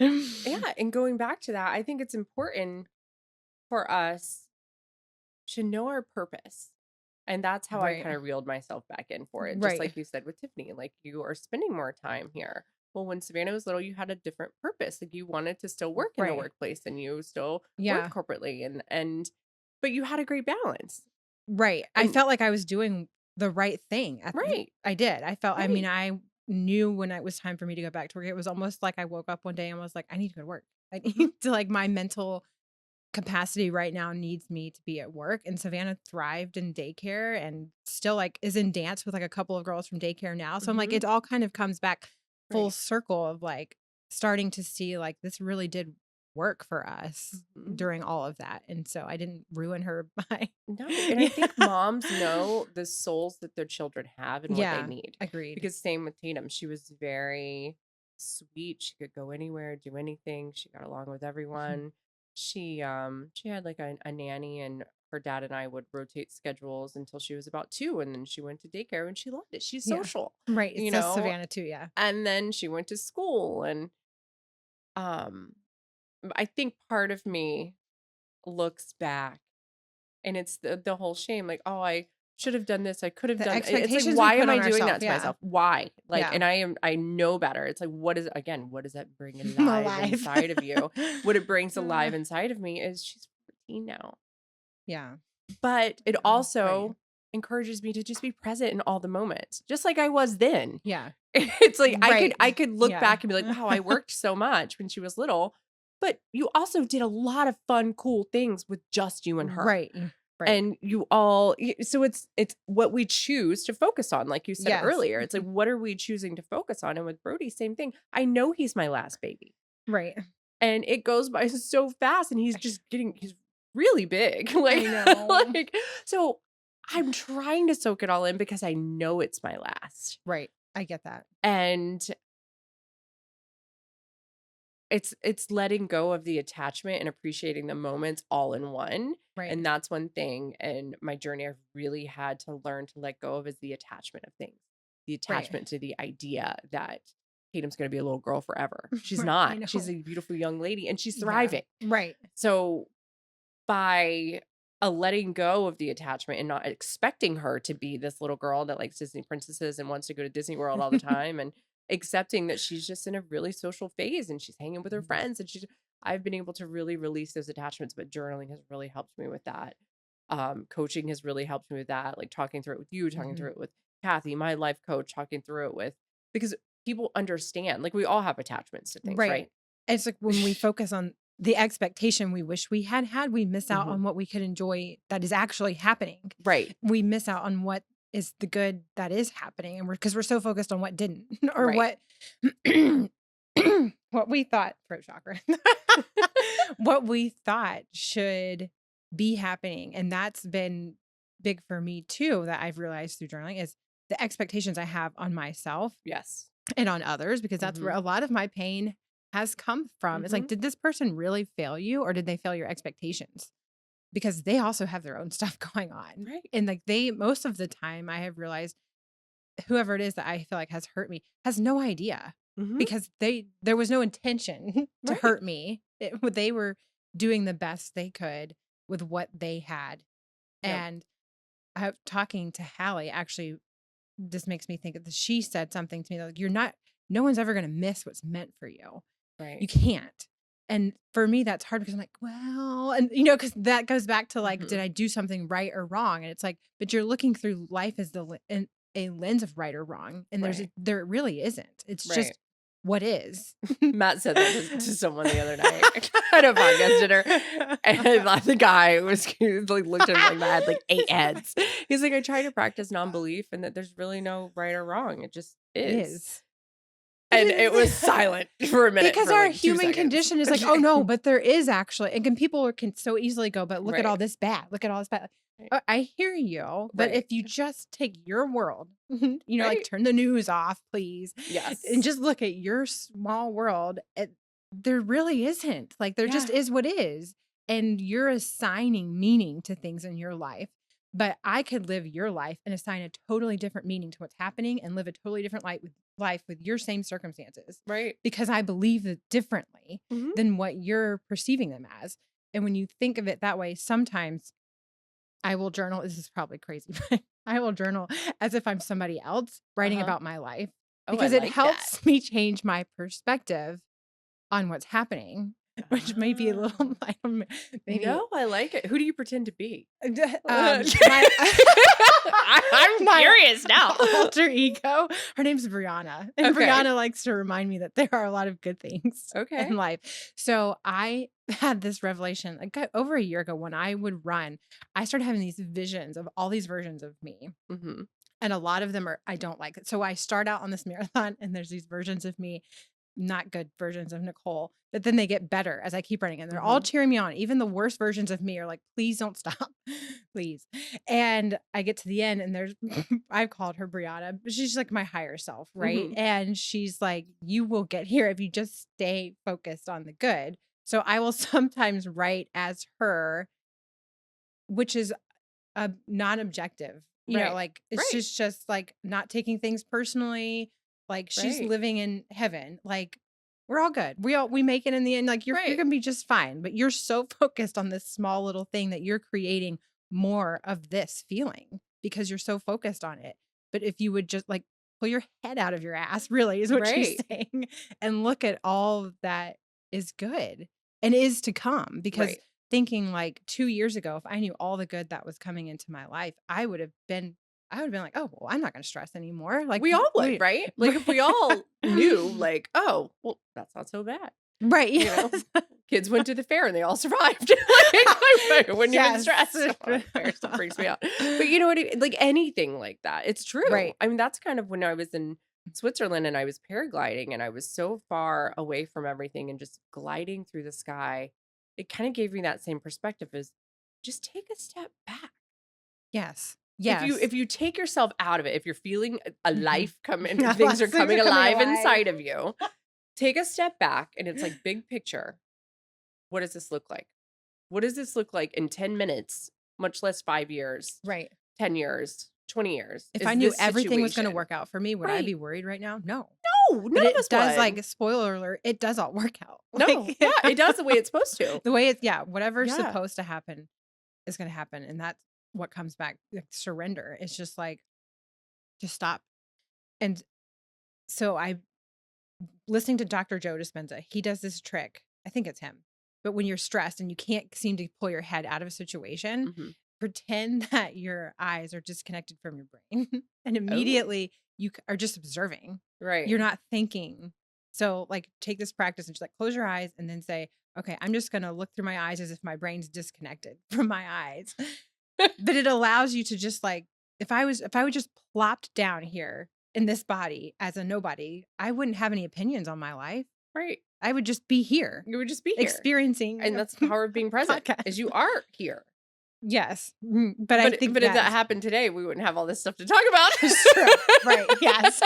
Yeah. And going back to that, I think it's important for us to know our purpose. And that's how I
Right.
kind of reeled myself back in for it. Just
Right.
like you said with Tiffany, like, you are spending more time here. Well, when Savannah was little, you had a different purpose. Like, you wanted to still work in the
Right.
workplace and you still
Yeah.
worked corporately, but you had a great balance.
Right. I
And
felt like I was doing the right thing.
right,
I did. I mean,
right.
I knew when it was time for me to go back to work. It was almost like I woke up one day and was like, I need to go to work. I
Mhm.
need to, like, my mental capacity right now needs me to be at work. And Savannah thrived in daycare and still like is in dance with like a couple of girls from daycare now. So I'm like,
Mhm.
it all kind of comes back full
Right.
circle of like starting to see like this really did work for us
Mhm.
during all of that. And so I didn't ruin her by
No, and I
yeah.
think moms know the souls that their children have and what they
Yeah,
need.
agreed.
Because same with Tatum, she was very sweet. She could go anywhere, do anything. She got along with everyone. She had like a nanny, and her dad and I would rotate schedules until she was about 2, and then she went to daycare and she loved it. She's
Yeah.
social,
Right. It
you
says
know.
Savannah too, yeah.
And then she went to school, and um I think part of me looks back, and it's the whole shame, like, "Oh, I should have done this, I could have
The
done," it's like,
expectations we
"Why
put
am
on
I doing
ourselves,
that to
yeah.
myself? Why?" Like,
Yeah.
and I know better. It's like, what does that bring alive
Alive.
inside of you? What it brings alive inside of me is she's 14 now.
Yeah.
But it
Right.
also encourages me to just be present in all the moments, just like I was then.
Yeah.
It's like
Right.
I could look
Yeah.
back and be like, "Wow, I worked so much when she was little." But you also did a lot of fun, cool things with just you and her.
Right. Right.
And so it's what we choose to focus on, like you said
Yes.
earlier. It's like, what are we choosing to focus on? And with Brody, same thing. I know he's my last baby.
Right.
And it goes by so fast, and he's really big. Like,
I know.
like, so I'm trying to soak it all in because I know it's my last.
Right. I get that.
And it's letting go of the attachment and appreciating the moments all in one.
Right.
And that's one thing in my journey I've really had to learn to let go of, is the attachment of things. The
Right.
attachment to the idea that Tatum's going to be a little girl forever. She's
I
not.
know.
She's a beautiful young lady, and she's
Yeah.
thriving.
Right.
So by letting go of the attachment and not expecting her to be this little girl that likes Disney princesses and wants to go to Disney World all the time, and accepting that she's just in a really social phase and she's hanging with her friends, and I've been able to really release those attachments, but journaling has really helped me with that. Coaching has really helped me with that, like talking through it with you, talking
Mhm.
through it with Kathy, my life coach, talking through it with, because people understand, like we all have attachments to things,
Right.
right?
It's like when we focus on the expectation we wish we had, we miss out
Hmm.
on what we could enjoy that is actually happening.
Right,
We miss out on what is the good that is happening. And because we're so focused on what didn't or
right.
what what we thought throat chakra what we thought should be happening. And that's been big for me too, that I've realized through journaling is the expectations I have on myself
Yes.
and on others, because that's where
Hmm.
a lot of my pain has come from. It's like,
Hmm.
did this person really fail you or did they fail your expectations? Because they also have their own stuff going on.
Right.
And like most of the time I have realized whoever it is that I feel like has hurt me has no idea,
Hmm.
because there was no intention to
Right.
hurt me. They were doing the best they could with what they had.
Yep.
And talking to Hallie, actually, this makes me think of she said something to me like, no one's ever going to miss what's meant for you.
Right.
You can't. And for me, that's hard because I'm like, well, and because that goes back to like, did
Hmm.
I do something right or wrong? And it's like, but you're looking through life as in a lens of right or wrong. And
Right.
there really isn't. It's
Right.
just what is.
Matt said that to someone the other night at a podcast dinner, and like, the guy he like looked at him like Matt had like 8 heads. He's like, I try to practice non-belief, and that there's really no right or wrong. It just is.
Is.
And it was silent for a minute,
Because
for
our
like 2
human
seconds.
condition is like, oh no, but there is actually, and people can so easily go, but look at all
Right.
this bad. Look at all this bad.
Right.
I hear you, but
Right.
if you just take your world, like
Right.
turn the news off, please, and
Yes.
just look at your small world, there really isn't. Like there just
Yeah.
is what is, and you're assigning meaning to things in your life. But I could live your life and assign a totally different meaning to what's happening and live a totally different life with your same circumstances,
Right.
because I believe it differently
Hmm.
than what you're perceiving them as. And when you think of it that way, sometimes I will journal. This is probably crazy, but I will journal as if I'm somebody else writing
Uh-huh.
about my life,
Oh, I
because it
like that.
helps me change my perspective on what's happening, which may be a little,
Ah.
I don't know, maybe
No, I like it. Who do you pretend to be?
my
I'm
my
curious now.
alter ego. Her name's Brianna, and
Okay.
Brianna likes to remind me that there are a lot of good things
Okay.
in life. So I had this revelation like over a year ago when I would run. I started having these visions of all these versions of me.
Hmm.
And a lot of them I don't like it. So I start out on this marathon and there's these versions of me, not good versions of Nicole, but then they get better as I keep running and they're all
Hmm.
cheering me on. Even the worst versions of me are like, please don't stop, please. And I get to the end and there's, I've called her Brianna, but she's like my higher self, right?
Hmm.
And she's like, you will get here if you just stay focused on the good. So I will sometimes write as her, which is non-objective,
Right.
like it's
Right.
just like not taking things personally, like she's
Right.
living in heaven, like we're all good, we make it in the end, like you're
Right.
gonna be just fine, but you're so focused on this small little thing that you're creating more of this feeling because you're so focused on it. But if you would just like pull your head out of your ass, really is what she's
Right.
saying, and look at all that is good and is to come, because
Right.
thinking like 2 years ago, if I knew all the good that was coming into my life, I would have been like, oh, well, I'm not going to stress anymore. Like,
We all would, right? Like if we all knew, like, oh, well, that's not so bad.
right.
You know,
Yes.
kids went to the fair and they all survived. Like, I wouldn't even
Yes.
stress. Oh, fair still freaks me out. But you know what? Like anything like that, it's true.
Right.
I mean, that's kind of when I was in Switzerland and I was paragliding and I was so far away from everything and just gliding through the sky. It kind of gave me that same perspective as just take a step back.
Yes.
If you
Yes.
if you take yourself out of it, if you're feeling a
Mhm.
life coming,
Lots
things are
of things
coming
are coming
alive
alive.
inside of you, take a step back and it's like big picture. What does this look like? What does this look like in 10 minutes, much less 5 years,
Right.
10 years, 20 years?
If I
Is
knew
this
everything was going to
situation
work out for me, would I
right?
be worried right now? No.
No, none
But
of
it
us
does,
would.
like, spoiler alert, it does all work out.
No,
Like,
yeah, it does the way it's supposed to.
the way it's, yeah, whatever's
Yeah.
supposed to happen is going to happen. And that's what comes back. Like, surrender. It's just like, just stop. And so I listening to Dr. Joe Dispenza, he does this trick. I think it's him. But when you're stressed and you can't seem to pull your head out of a situation,
Mhm.
pretend that your eyes are disconnected from your brain and
Oh,
immediately are just observing.
right.
You're not thinking. So like take this practice and just like close your eyes and then say, okay, I'm just going to look through my eyes as if my brain's disconnected from my eyes. But it allows you to just like, if I would just plopped down here in this body as a nobody, I wouldn't have any opinions on my life.
Right.
I would just be here
You would just be here.
experiencing
And
a
that's the power of being present,
podcast.
is you are here.
Yes. But I think
But if that
that's
happened today, we wouldn't have all this stuff to talk about.
true. Right. Yes.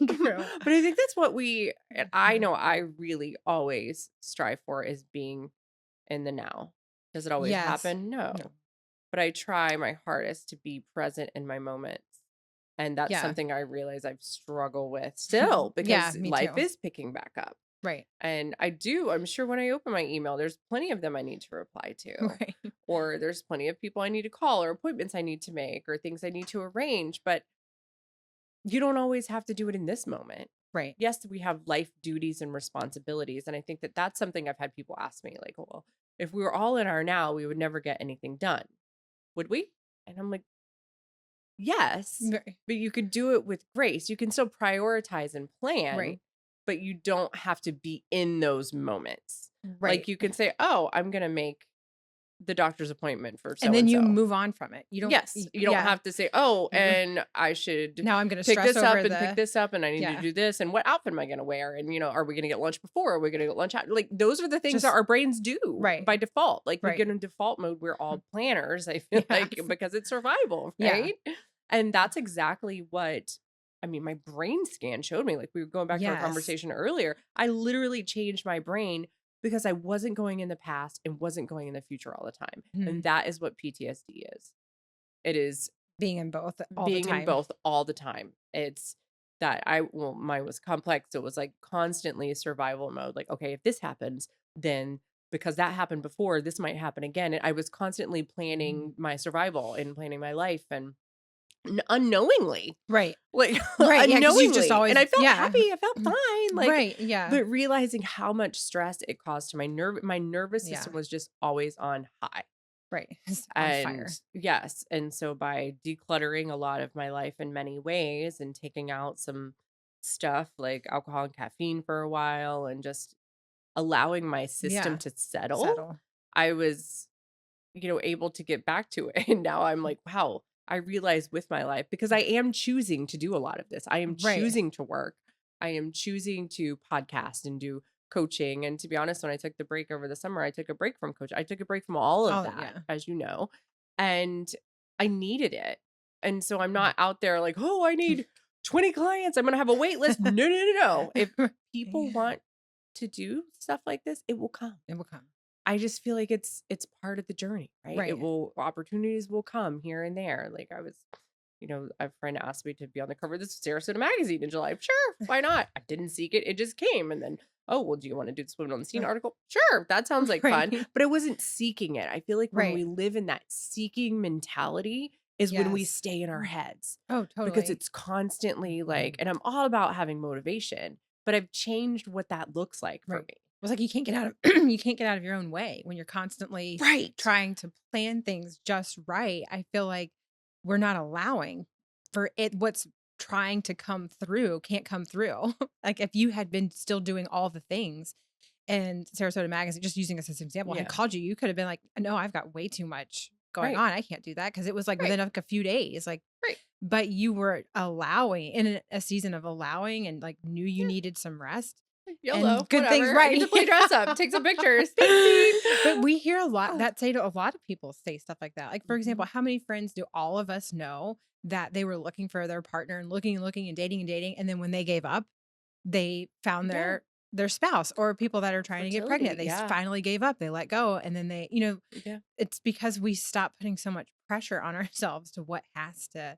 True.
But I think that's what and I know I really always strive for is being in the now. Does it always
Yes.
happen? No.
No.
But I try my hardest to be present in my moments. And that's
Yeah.
something I realize I've struggled with still
Yeah,
because
me
life
too.
is picking back up.
Right.
And I'm sure when I open my email, there's plenty of them I need to reply to.
Right.
Or there's plenty of people I need to call or appointments I need to make or things I need to arrange. But you don't always have to do it in this moment.
Right.
Yes, we have life duties and responsibilities. And I think that that's something I've had people ask me like, well, if we were all in our now, we would never get anything done. Would we? And I'm like, yes,
Right.
but you could do it with grace. You can still prioritize and plan,
Right.
but you don't have to be in those moments.
Right.
Like you can say, oh, I'm going to make the doctor's appointment for so
And then
and
you
so.
move on from it. You don't.
Yes, you don't have to say, oh, and I should
Now I'm going to
pick
stress
this up
over
and pick this up, and I need to do this, and what outfit am I going to wear? And are we going to get lunch before? Are we going to get lunch after? Like those are the things that
Just-
our brains do
Right.
by default. Like we
Right.
get in default mode. We're all planners. I feel like
Yes.
because it's survival,
Yeah.
right? And that's exactly what. I mean, my brain scan showed me. Like we were going back to our
Yes.
conversation earlier. I literally changed my brain because I wasn't going in the past and wasn't going in the future all the time. And that is what PTSD is. It is
being in both all the
being
time.
in both all the time. It's that mine was complex. So it was like constantly survival mode. Like, okay, if this happens, then because that happened before, this might happen again. And I was constantly planning my survival and planning my life and unknowingly.
Right.
Like
Right. Yeah, 'cause
unknowingly.
you've just always,
and I felt
yeah.
happy. I felt fine. Like,
right. Yeah.
but realizing how much stress it caused to my nervous
Yeah.
system was just always on high.
Right. It's on fire.
And yes, and so by decluttering a lot of my life in many ways and taking out some stuff like alcohol and caffeine for a while and just allowing my system
Yeah.
to settle, I was, able to get back to it. And now I'm like, wow, I realize with my life, because I am choosing to do a lot of this. I am
Right.
choosing to work. I am choosing to podcast and do coaching. And to be honest, when I took the break over the summer, I took a break from coaching. I took a break from all of that,
Yeah.
as you know, and I needed it. And so I'm not out there like, oh, I need 20 clients. I'm going to have a wait list. No. If people want to do stuff like this, it will come.
It will come.
I just feel like it's part of the journey, right?
Right.
Opportunities will come here and there. Like I was, a friend asked me to be on the cover of this Sarasota magazine in July. Sure, why not? I didn't seek it. It just came. And then, oh, well, do you want to do this Women on the Scene article? Sure, that sounds like fun.
Right.
But I wasn't seeking it. I feel like when
Right.
we live in that seeking mentality is when we
Yes.
stay in our heads.
Oh, totally.
Because it's constantly like, and I'm all about having motivation, but I've changed what that looks like for
Right.
me.
It's like you can't get out of you can't get out of your own way when you're constantly
Right.
trying to plan things just right. I feel like we're not allowing for it what's trying to come through can't come through. Like if you had been still doing all the things and Sarasota Magazine, just using us as an example, had called you could have been like, no, I've got way too much going on. I can't do that because it was like within like a few days. Like but you were allowing in a season of allowing and like knew you needed some rest.
YOLO,
good
whatever.
things, right?
I get to play dress up, take some pictures.
But we hear a lot a lot of people say stuff like that. Like, for example, how many friends do all of us know that they were looking for their partner and looking and dating. And then when they gave up, they found their spouse or people that are trying to get pregnant. They finally gave up. They let go. And then they, it's because we stopped putting so much pressure on ourselves to what has to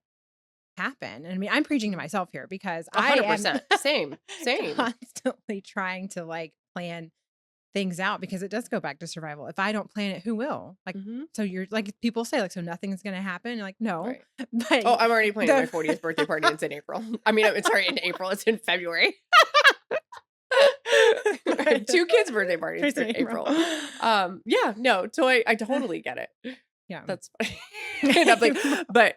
happen. And I mean, I'm preaching to myself here because
100%.
I am
Same.
constantly trying to like plan things out because it does go back to survival. If I don't plan it, who will? Like, so you're like, people say like, so nothing's going to happen. You're like, no,
Right.
but
Oh, I'm already planning my 40th birthday party. It's in April. I mean, it's sorry, in April. It's in February. I have two kids' birthday parties
Twice
for
in
April.
April.
Yeah, no, so I totally get it.
Yeah.
That's funny. And I'm like, but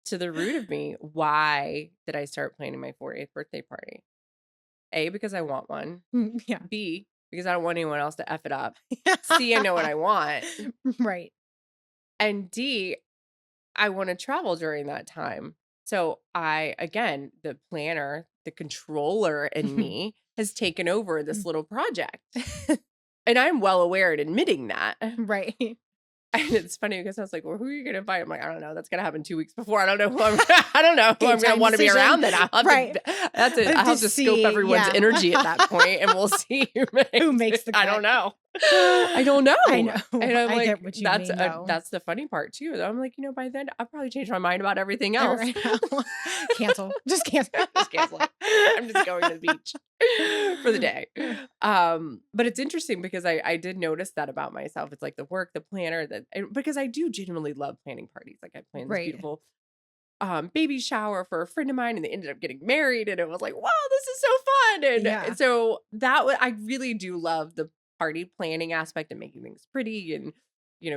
to the root of me, why did I start planning my 40th birthday party? A, because I want one.
Yeah.
B, because I don't want anyone else to F it up. C, I know what I want.
Right.
And D, I want to travel during that time. So again, the planner, the controller in me has taken over this little project. And I'm well aware in admitting that.
Right.
And it's funny because I was like, well, who are you going to invite? I'm like, I don't know. That's going to happen 2 weeks before. I don't know who I don't know who I'm going to want to be around then. I'll have to scope everyone's energy at that point, and we'll see
who makes the cut.
I don't know. I don't know.
I know.
And I'm like,
get what you mean, though.
that's the funny part too. I'm like, by then I'll probably change my mind about everything else.
Cancel. Just cancel.
Just cancel it. I'm just going to the beach for the day. But it's interesting because I did notice that about myself. It's like the work, the planner, because I do genuinely love planning parties. Like I planned this beautiful baby shower for a friend of mine, and they ended up getting married, and it was like, wow, this is so fun. And so I really do love the party planning aspect and making things pretty and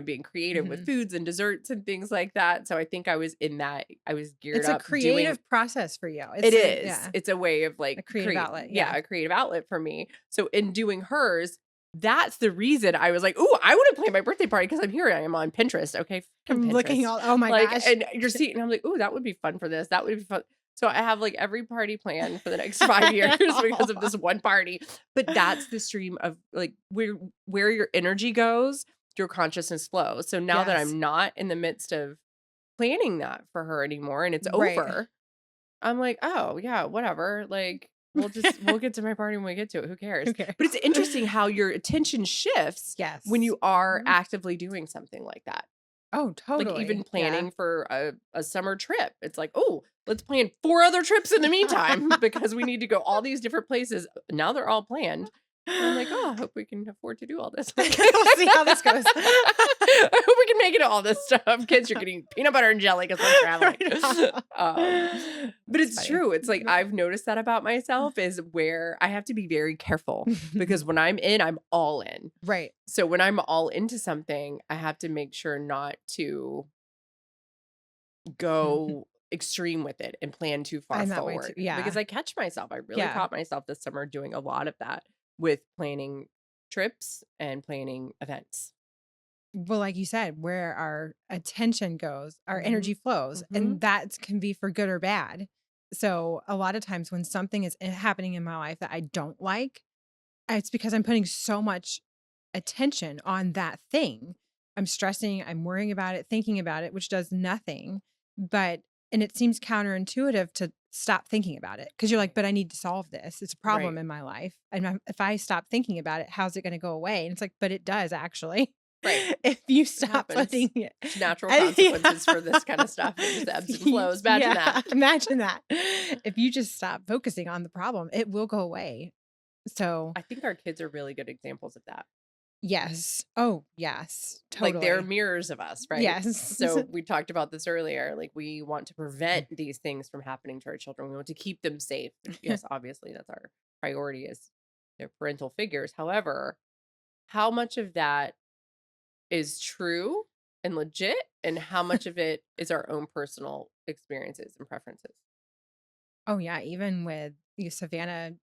being creative with foods and desserts and things like that. So I think I was in that. I was geared up.
It's a creative process for you.
It's a way of like
a creative outlet.
Yeah, a creative outlet for me. So in doing hers, that's the reason I was like, ooh, I want to plan my birthday party because I am on Pinterest. Okay,
I'm looking oh my gosh,
and you're seeing, and I'm like, ooh, that would be fun for this. That would be fun. So I have like every party planned for the next 5 years because of this one party. But that's the stream of like where your energy goes, your consciousness flows. So now that I'm not in the midst of planning that for her anymore and it's over, I'm like, oh yeah, whatever. Like we'll get to my party when we get to it. Who cares? But it's interesting how your attention shifts when you are actively doing something like that.
Oh, totally.
Like even planning for a summer trip. It's like, oh, let's plan 4 other trips in the meantime because we need to go all these different places. Now they're all planned. And I'm like, oh, I hope we can afford to do all this.
We'll see how this goes.
I hope we can make it to all this stuff. Kids, you're getting peanut butter and jelly because we're traveling. But it's true. It's like I've noticed that about myself is where I have to be very careful because when I'm in, I'm all in.
Right.
So when I'm all into something, I have to make sure not to go extreme with it and plan too far forward. Because I catch myself. I really caught myself this summer doing a lot of that with planning trips and planning events.
Well, like you said, where our attention goes, our energy flows, and that can be for good or bad. So a lot of times when something is happening in my life that I don't like, it's because I'm putting so much attention on that thing. I'm stressing, I'm worrying about it, thinking about it, which does nothing. And it seems counterintuitive to stop thinking about it because you're like, but I need to solve this. It's a problem in my life. And if I stop thinking about it, how's it going to go away? And it's like, but it does actually.
Right.
If you stop putting it.
It's natural consequences for this kind of stuff. It just ebbs and flows. Imagine that.
Imagine that. If you just stop focusing on the problem, it will go away. So
I think our kids are really good examples of that.
Yes. Oh, yes. Totally.
Like they're mirrors of us, right?
Yes.
So we talked about this earlier. Like we want to prevent these things from happening to our children. We want to keep them safe. Yes, obviously that's our priority as their parental figures. However, how much of that is true and legit and how much of it is our own personal experiences and preferences?
Oh yeah. Even with Savannah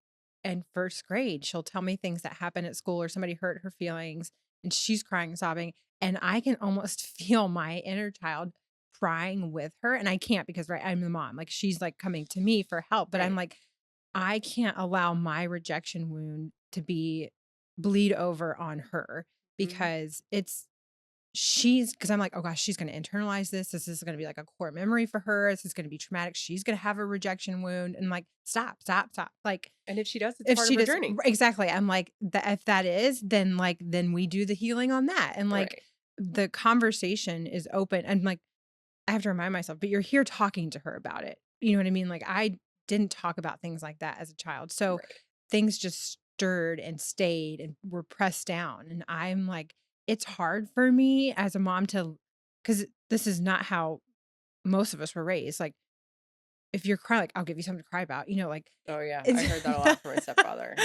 in first grade, she'll tell me things that happen at school or somebody hurt her feelings and she's crying and sobbing. And I can almost feel my inner child crying with her. And I can't because I'm the mom. Like she's like coming to me for help. But I'm like, I can't allow my rejection wound to bleed over on her because because I'm like, oh gosh, she's going to internalize this. This is going to be like a core memory for her. This is going to be traumatic. She's going to have a rejection wound. And like, stop. Like,
and if she does, it's part of her journey.
Exactly. I'm like, if that is, then we do the healing on that. And like the conversation is open. And like, I have to remind myself, but you're here talking to her about it. You know what I mean? Like I didn't talk about things like that as a child. So things just stirred and stayed and were pressed down. And I'm like, it's hard for me as a mom because this is not how most of us were raised. Like, if you're crying, like, I'll give you something to cry about, like.
Oh, yeah. I heard that a lot from my stepfather.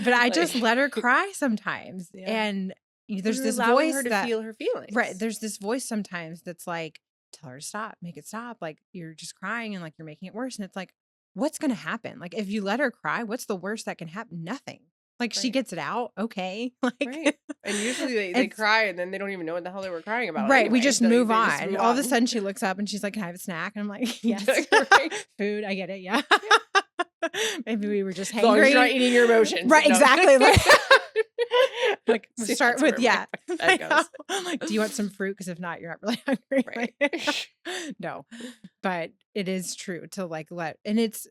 But I just
Like,
let her cry sometimes.
yeah.
And there's
You're
this
allowing her
voice
to
that,
feel her
right,
feelings.
there's this voice sometimes that's like, tell her to stop, make it stop. Like, you're just crying and like you're making it worse. And it's like, what's going to happen? Like, if you let her cry, what's the worst that can happen? Nothing. Like, she
Right.
gets it out. Okay. Like,
Right. And usually they
it's
cry and then they don't even know what the hell they were crying about
right. We
anyway.
just
So
move
they just
on.
move
All of a
on.
sudden, she looks up and she's like, can I have a snack? And I'm like, yes.
Right.
Food. I get it. Yeah.
Yeah.
Maybe we were just
As long as you're not
hangry.
eating your emotions.
Right.
No.
Exactly. Like,
See,
start
that's
with,
where
yeah.
my
I
head
know.
goes.
I'm like, do you want some fruit? Because if not, you're not really hungry.
Right.
Like, no, but it is true to like and it's,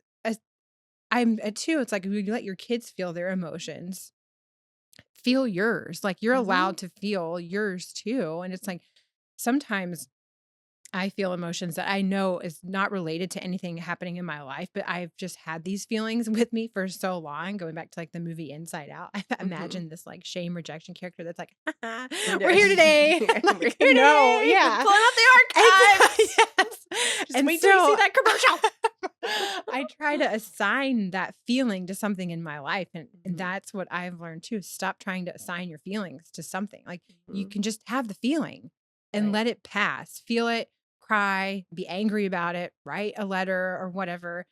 I'm too, it's like when you let your kids feel their emotions, feel yours. Like, you're
Hmm.
allowed to feel yours too. And it's like, sometimes I feel emotions that I know is not related to anything happening in my life, but I've just had these feelings with me for so long, going back to like the movie Inside Out. I
Hmm.
imagine this like shame rejection character that's like, we're
We're
here today.
here
Like, no,
today.
yeah.
Pulling out the archives.
Yes.
Just
And
wait till you see
so
that commercial.
I try to assign that feeling to something in my life. And
Hmm.
that's what I've learned too. Stop trying to assign your feelings to something. Like, you
Hmm.
can just have the feeling and
Right.
let it pass. Feel it, cry, be angry about it, write a letter or whatever,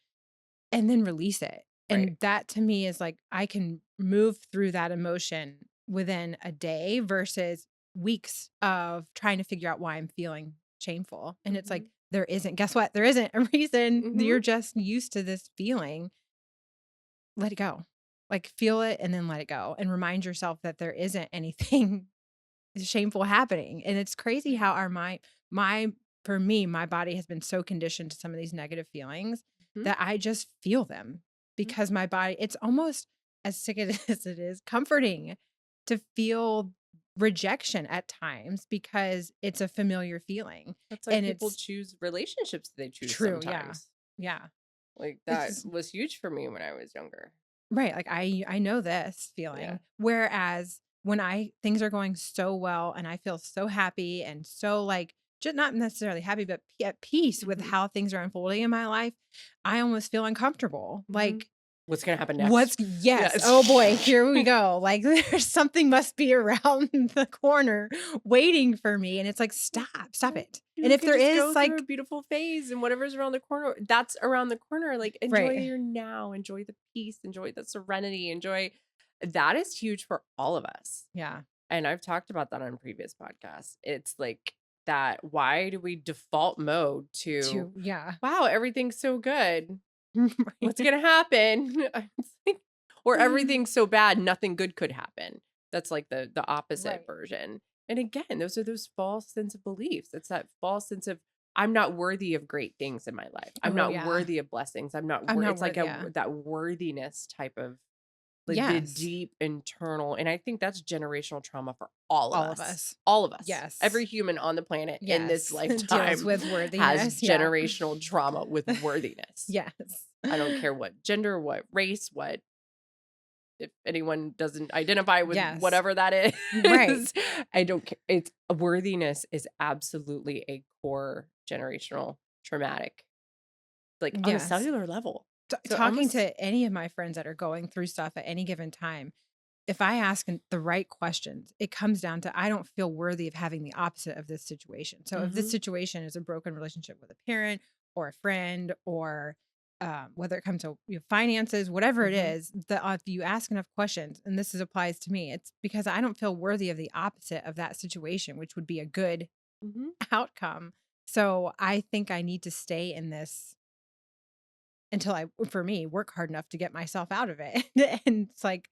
and then release it.
Right.
And that to me is like, I can move through that emotion within a day versus weeks of trying to figure out why I'm feeling shameful. And it's like,
Hmm.
there isn't, guess what? There isn't a reason.
Hmm.
You're just used to this feeling. Let it go. Like, feel it and then let it go and remind yourself that there isn't anything shameful happening. And it's crazy how our mind, my, for me, my body has been so conditioned to some of these negative feelings
Hmm.
that I just feel them because my body, it's almost, as sick as it is, comforting to feel rejection at times because it's a familiar feeling.
That's why
And
people
it's
choose relationships they choose
true. Yeah.
sometimes.
Yeah.
Like
It's
that
just,
was huge for me when I was younger.
right. Like, I know this
Yeah.
feeling. Whereas when things are going so well and I feel so happy and so like, just not necessarily happy, but at peace with
Hmm.
how things are unfolding in my life, I almost feel uncomfortable.
Hmm.
Like,
What's gonna happen next?
yes. Oh boy,
Yes.
here we go. Like, there's something must be around the corner waiting for me. And it's like, stop it. And
You
if
can
there
just
is
go through a
like,
beautiful phase and whatever's around the corner, that's around the corner. Like, enjoy
right.
your now, enjoy the peace, enjoy the serenity, enjoy that is huge for all of us.
Yeah.
And I've talked about that on previous podcasts. It's like that why do we default mode to
Yeah.
wow, everything's so good. What's
Right.
gonna happen? It's like- or everything's so bad, nothing good could happen. That's like the opposite
Right.
version. And again, those are those false sense of beliefs. It's that false sense of I'm not worthy of great things in my life. I'm
Oh
not
yeah.
worthy of blessings. I'm not
I'm not
it's like
worth, yeah.
that worthiness type of like the
Yes.
deep internal, and I think that's generational trauma for all of
All of
us.
us.
All of us.
Yes.
Every human on the planet in this
Yes. Deals
lifetime
with
has
worthiness. Yeah.
generational trauma with worthiness.
Yes.
I don't care what gender, what race, what if anyone doesn't identify with
Yes.
whatever that
Right.
is. I don't care. It's worthiness is absolutely a core generational traumatic, like on a
Yes.
cellular level. So
Talking
almost
to any of my friends that are going through stuff at any given time, if I ask the right questions, it comes down to I don't feel worthy of having the opposite of this situation. So if this
mhm,
situation is a broken relationship with a parent or a friend or whether it comes to finances, whatever it
mhm,
is, if you ask enough questions, and this applies to me, it's because I don't feel worthy of the opposite of that situation, which would be a good
mhm.
outcome. So I think I need to stay in this until for me, work hard enough to get myself out of it. And it's like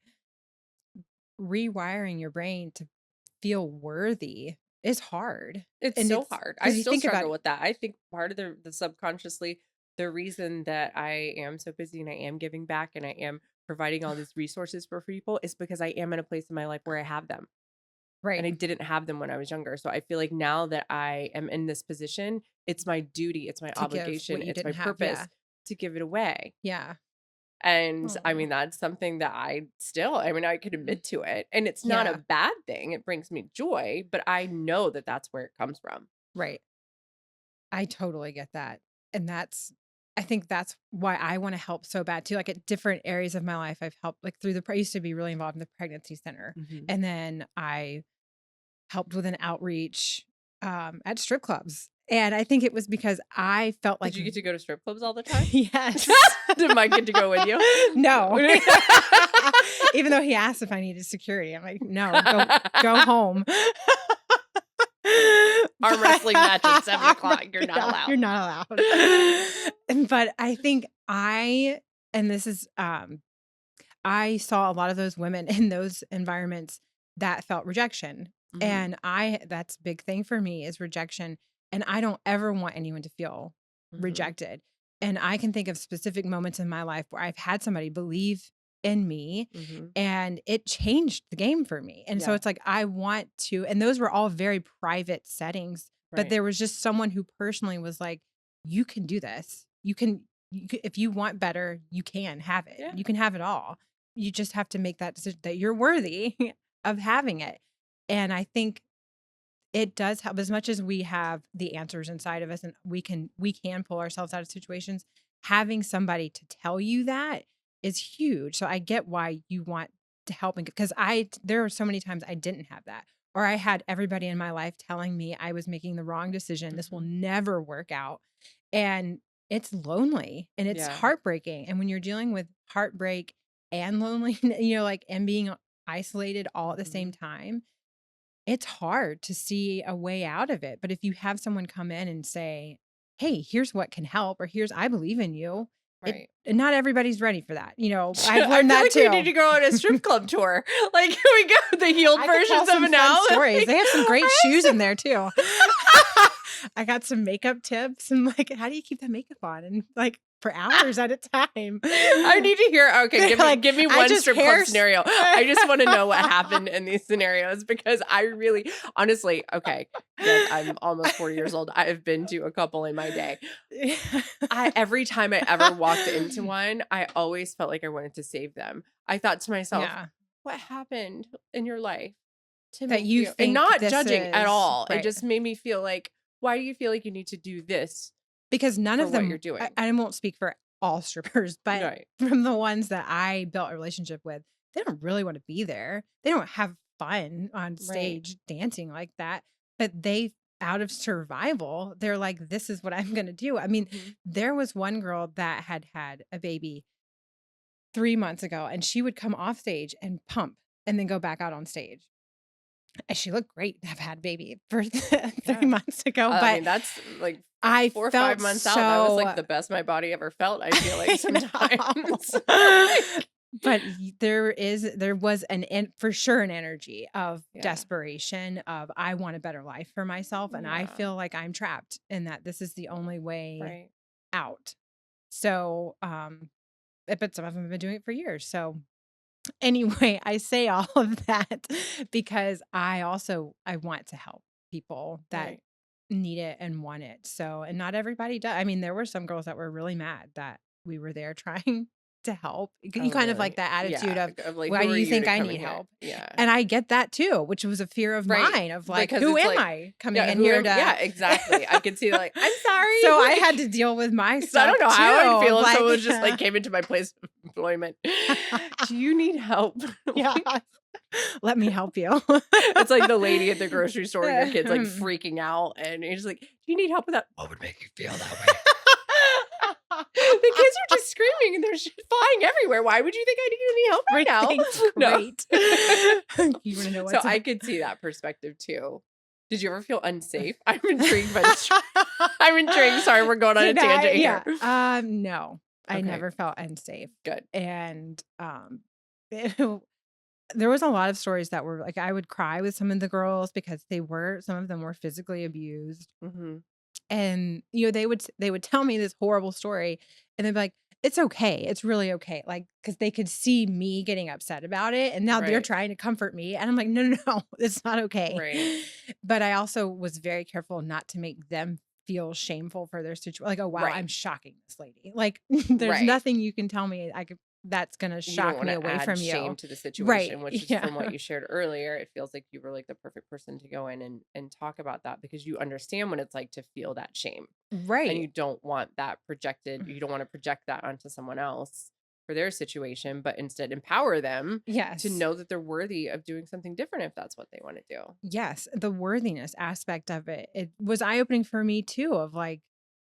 rewiring your brain to feel worthy is hard.
It's
And
so
it's
hard. I
because you
still
think about
struggle
it,
with that. I think part of the subconsciously, the reason that I am so busy and I am giving back and I am providing all these resources for people is because I am in a place in my life where I have them. And
right?
I didn't have them when I was younger. So I feel like now that I am in this position, it's my duty, it's my
To give
obligation,
what you
it's my
didn't have. Yeah.
purpose to give it away.
Yeah.
And I
Oh,
mean, that's something that I mean, I could admit to it. And it's not a
yeah.
bad thing. It brings me joy, but I know that that's where it comes from.
Right. I totally get that. And I think that's why I want to help so bad too. Like at different areas of my life, I've helped like through I used to be really involved in the pregnancy center.
Mhm.
And then I helped with an outreach at strip clubs. And I think it was because I felt
Did
like,
you get to go to strip clubs all the time?
yes.
Did Mike get to go with you?
No. Even though he asked if I needed security, I'm like, no, go home.
Arm wrestling match at 7 o'clock. You're not allowed.
You're not allowed. But I think and this is, I saw a lot of those women in those environments that felt rejection.
Mhm.
And that's a big thing for me is rejection. And I don't ever want anyone to feel
Mhm.
rejected. And I can think of specific moments in my life where I've had somebody believe in me
Mhm.
and it changed the game for me. And so
Yeah.
it's like, I want to, and those were all very private settings, but
Right.
there was just someone who personally was like, you can do this. If you want better, you can have it.
Yeah.
You can have it all. You just have to make that decision that you're worthy of having it. And I think it does help as much as we have the answers inside of us and we can pull ourselves out of situations. Having somebody to tell you that is huge. So I get why you want to help because there are so many times I didn't have that. Or I had everybody in my life telling me I was making the wrong decision. This will
Mhm.
never work out. And it's lonely and it's
Yeah.
heartbreaking. And when you're dealing with heartbreak and lonely, like and being isolated all at the same
Mhm.
time, it's hard to see a way out of it. But if you have someone come in and say, hey, here's what can help, or here's, I believe in you.
Right.
And not everybody's ready for that. I've
I
learned
feel
that
like we need
too.
to go on a strip club tour. Like, we go the healed
I could tell
versions of
some
it
fun
now.
stories.
Like,
They have some great
I
shoes
have
in there too. I got some makeup tips and like, how do you keep that makeup on? And like for hours at a time.
I need to hear. Okay, give me
I
one
just
strip
hair
club scenario. I just want to know what happened in these scenarios because I really, honestly, okay, guys, I'm almost 40 years old. I've been to a couple in my day. Every time I ever walked into one, I always felt like I wanted to save them. I thought to myself,
Yeah.
what happened in your life to
That
make
you
you, and
think
not
this
judging at
is
all. It
right.
just made me feel like, why do you feel like you need to do this
Because none
for
of
what you're
them,
doing?
I won't speak for all strippers, but
Right.
from the ones that I built a relationship with, they don't really want to be there. They don't have fun on
Right.
stage dancing like that. But out of survival, they're like, this is what I'm going to do. I mean,
Mhm.
there was one girl that had a baby 3 months ago, and she would come off stage and pump and then go back out on stage. And she looked great to have had a baby for 3
Yeah.
months ago.
I mean,
But
that's like
I
4 or 5
felt
months out. That was like
so
the best my body ever felt, I feel like sometimes.
I know. But there was for sure an energy of
Yeah.
desperation of I want a better life for myself and I
Yeah.
feel like I'm trapped and that this is the only way
Right.
out. So but some of them have been doing it for years. So anyway, I say all of that because I want to help people that
Right.
need it and want it. So, and not everybody does. I mean, there were some girls that were really mad that we were there trying to help. You
Oh,
kind of like
really?
that attitude
Yeah.
of,
Of like,
why
who
do
are
you
you
think
to
I
come in
need
here?
help?
Yeah.
And I get that too, which was a fear of
Right.
mine of like,
Because
who
it's
am
like,
I coming
yeah,
in here to?
yeah, exactly. I could see that, like, I'm sorry.
So I
Like,
had to deal with my
'cause I
stuff
don't know
too.
how I'd feel
Of
if
like,
someone just like came into my place of employment. Do you need help?
yeah,
Like,
let me help you.
it's like the lady at the grocery store and your kid's like freaking out and you're just like, do you need help with that? What would make you feel that way? The kids are just screaming and they're shit flying everywhere. Why would you think I need any help right now?
Everything's great.
No.
You want to know
So
what's
I could see that perspective too. Did you ever feel unsafe? I'm intrigued by this. I'm intrigued. Sorry, we're going on a tangent here.
No, I
Okay,
never felt unsafe.
good.
And there was a lot of stories that were like, I would cry with some of the girls because some of them were physically abused.
Hmm.
And they would tell me this horrible story and they'd be like, it's okay, it's really okay, like because they could see me getting upset about it and now they're
Right,
trying to comfort me and I'm like, no, no, no, it's not okay.
right,
But I also was very careful not to make them feel shameful for their situation, like, oh wow,
right,
I'm shocking this lady, like there's
right.
nothing you can tell me I could that's going to
You don't
shock
want
me
to
away
add
from
shame
you.
to the
Right.
situation, which is
Yeah.
from what you shared earlier. It feels like you were like the perfect person to go in and talk about that because you understand what it's like to feel that shame. And
Right.
you don't want that projected, you don't want to project that onto someone else for their situation, but instead empower them to
Yes.
know that they're worthy of doing something different if that's what they want to do.
Yes. The worthiness aspect of it, it was eye-opening for me too, of like,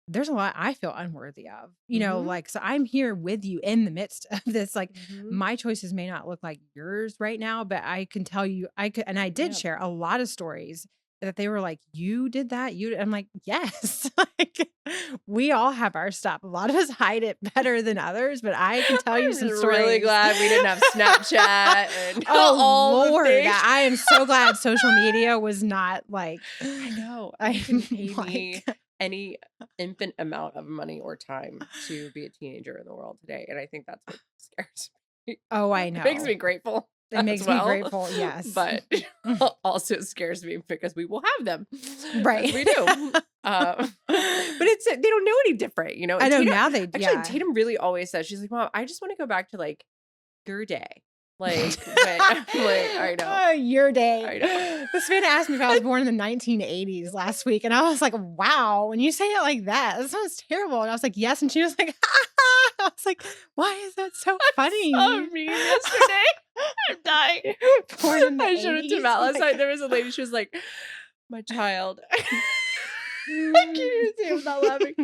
there's a lot I feel unworthy of,
Mm-hmm.
like, so I'm here with you in the midst of this. Like,
Mm-hmm.
my choices may not look like yours right now, but I can tell you, and I did
Yeah.
share a lot of stories that they were like, you did that. I'm like, yes, like we all have our stuff. A lot of us hide it better than others, but I can tell you
I'm
some
really
stories.
glad we didn't have Snapchat and
Oh
all the
Lord,
things.
I am so glad social media was not like,
I know.
I
You can pay
like,
me any infinite amount of money or time to be a teenager in the world today. And I think that's what scares me.
oh, I
It makes
know.
me grateful
It
as
makes me
well.
grateful, yes.
But also scares me because we will have them.
Right.
As we do. But it's they don't know any different, you know?
I
And
know
Tatum,
now they,
actually,
yeah.
Tatum really always says, she's like, Mom, I just want to go back to like your day. Like, when I'm like, I know.
Oh, your day.
I know.
This man asked me if I was born in the 1980s last week, and I was like, wow, when you say it like that sounds terrible. And I was like, yes. And she was like, I was like, why is that so funny?
I saw a meme yesterday. I'm dying.
Born in the
I showed it to
80s?
Matt last
Like-
night. There was a lady, she was like, my child. I can't even say it without laughing.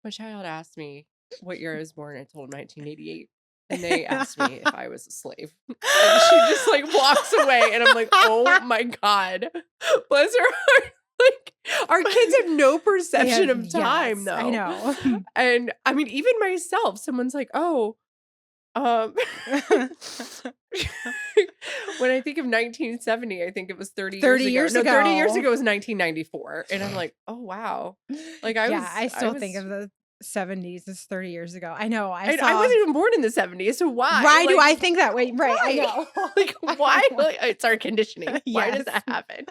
My child asked me what year I was born. I told him 1988. And they asked me if I was a slave. And she just like walks away. And I'm like, oh my God. Bless her heart. Like, our kids have no perception of time,
yes,
though.
I know.
And I mean, even myself, someone's like, oh, when I think of 1970, I think it was 30 years ago. No, 30 years ago was 1994. And I'm like, oh, wow. Like
I still think of the 70s as 30 years ago. I know. I
wasn't even born in the 70s. So why?
Why do
Like,
I think that way? Right. I
why?
know.
Like, why? Like, it's our conditioning. Why
Yes.
does that happen?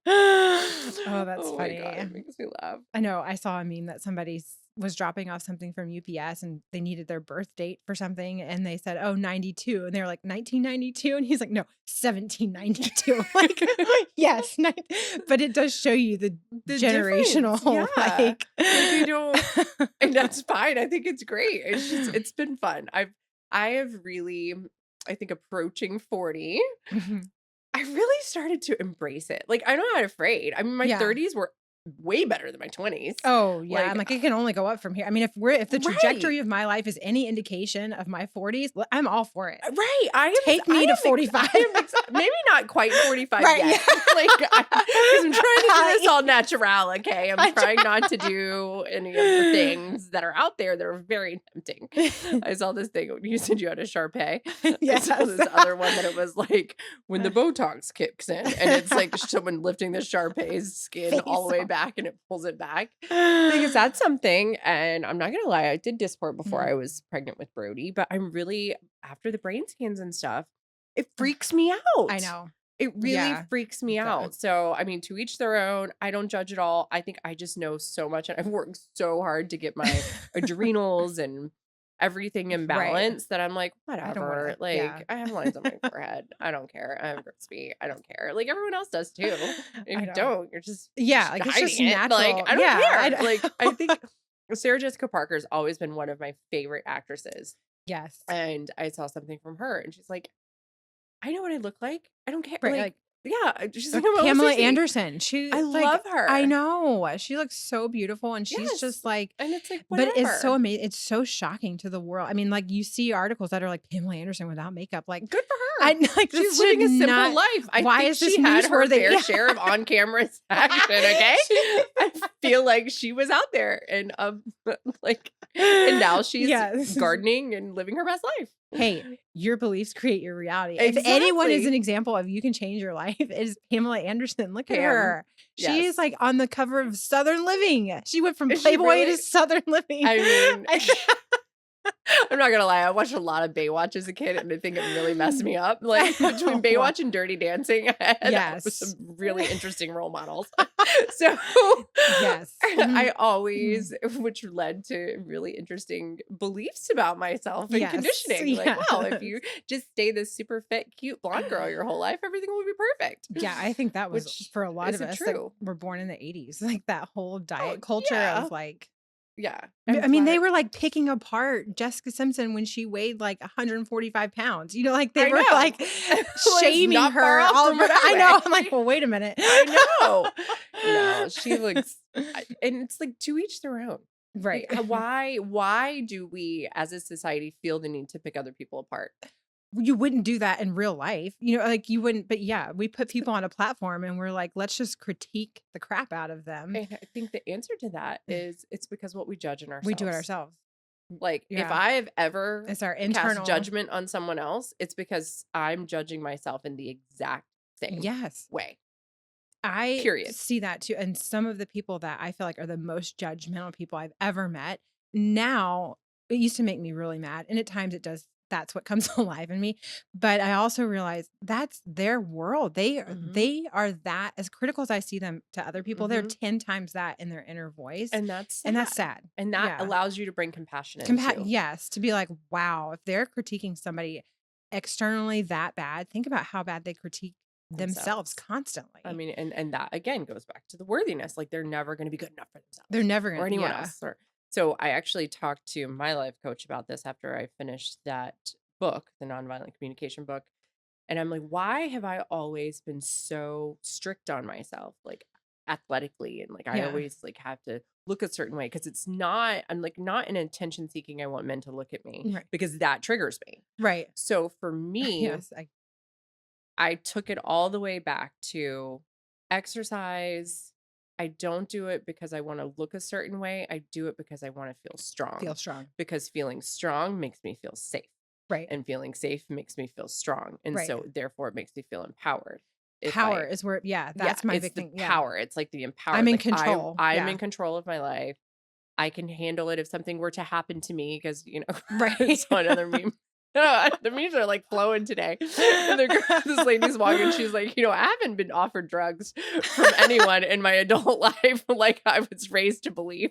Oh, that's
Oh
funny.
my God, it makes me laugh.
I know. I saw a meme that somebody was dropping off something from UPS and they needed their birth date for something. And they said, oh, 92. And they were like, 1992. And he's like, no, 1792. Like, yes. But it does show you the generational,
difference. Yeah.
like
you don't, and that's fine. I think it's great. It's just, it's been fun. I have really, I think approaching 40, I really started to embrace it. Like, I'm not afraid. I mean, my 30s were way better than my 20s.
Oh, yeah.
Like,
I'm like, it can only go up from here. I mean, if the trajectory of my life is any indication of my 40s, I'm all for it.
Right.
Take me to 45.
Maybe not quite 45
Right,
yet.
yeah.
Like, because I'm trying to do this all natural, okay? I'm trying not to do any of the things that are out there that are very tempting. I saw this thing, you said you had a Sharpay.
Yes.
I saw this other one that it was like, when the Botox kicks in, and it's like someone lifting the Sharpay's skin all the way back and it pulls it back. Because that's something, and I'm not gonna lie, I did Dysport before I was pregnant with Brody, but I'm really, after the brain scans and stuff, it freaks me out.
I know.
It really
Yeah.
freaks me out. So, I mean, to each their own. I don't judge at all. I think I just know so much, and I've worked so hard to get my adrenals and everything in balance that I'm like, whatever. I have lines on my forehead. I don't care. I have grip speed. I don't care. Like everyone else does too. If you don't, you're just
like it's just
hiding it.
natural.
Like I don't care.
Like
I think Sarah Jessica Parker's always been one of my favorite actresses.
yes.
And I saw something from her, and she's like, I know what I look like. I don't care.
Right,
Like, yeah. She's like,
Pamela Anderson.
I love her.
I know. She looks so beautiful, and she's
Yes.
just like,
And it's like, whatever.
but it's so amazing. It's so shocking to the world. I mean, like you see articles that are like Pamela Anderson without makeup. Like,
good for her.
I like
She's living a simple life.
Why
think
is this
she had her
newsworthy?
fair share of on-camera action? Okay, I feel like she was out there, and and now she's
Yes.
gardening and living her best life.
Hey, your beliefs create your reality. If anyone is an example of you can change your life, it is Pamela Anderson. Look at her.
Yes.
She is like on the cover of Southern Living. She went from
Is she
Playboy
really?
to Southern Living.
I mean, I'm not gonna lie. I watched a lot of Baywatch as a kid, and I think it really messed me up. Like between Baywatch and Dirty Dancing, I had some really interesting role models. So
Yes.
I always, which led to really interesting beliefs about myself and
Yes.
conditioning. Like, wow, if
Yes.
you just stay this super fit, cute blonde girl your whole life, everything will be perfect.
Yeah, I think that was
Which
for a lot of
isn't
us that
true.
were born in the 80s, like that whole
Oh,
diet culture
yeah.
of like,
Yeah.
I mean, they were like picking apart Jessica Simpson when she weighed like 145 pounds. You know, like they
I
were
know.
like
Well, it's
shaming
not far
her
off
all
from
over. I know.
her
I'm like,
weight.
well, wait a minute.
I know. No, she looks, and it's like to each their own.
Right.
Like, why do we as a society feel the need to pick other people apart?
You wouldn't do that in real life. You know, like you wouldn't, but yeah, we put people on a platform and we're like, let's just critique the crap out of them.
And I think the answer to that is it's because what we judge in ourselves.
We do it ourselves.
Like, if
Yeah.
I have ever
It's our
cast
internal
judgment on someone else, it's because I'm judging myself in the exact same
Yes.
way.
I
Period.
see that too. And some of the people that I feel like are the most judgmental people I've ever met now, it used to make me really mad. And at times it does. That's what comes alive in me. But I also realize that's their world. They are that as critical as I see them to other people. They're 10 times that in their inner voice.
And that's sad.
And that's sad.
And that
Yeah.
allows you to bring compassion in too.
Yes. To be like, wow, if they're critiquing somebody externally that bad, think about how bad they critique themselves constantly.
I mean, and that again goes back to the worthiness. Like, they're never going to be good enough for themselves.
They're never going to,
or anyone else. So I actually talked to my life coach about this after I finished that book, the Nonviolent Communication book. And I'm like, why have I always been so strict on myself, like athletically? And like, I always like have to look a certain way because it's not, I'm like not in attention seeking. I want men to look at me because that triggers me.
Right.
So for me,
Yes,
I took it all the way back to exercise. I don't do it because I want to look a certain way. I do it because I want to feel strong. Because feeling strong makes me feel safe.
Right.
And feeling safe makes me feel strong. And so therefore it makes me feel empowered.
Power is where, that's my big thing.
Power. It's like the empowered.
I'm in
like
control.
I'm in control of my life. I can handle it if something were to happen to me because, you know,
Right.
so another meme. The memes are like flowing today. And this lady's walking. She's like, you know, I haven't been offered drugs from anyone in my adult life like I was raised to believe.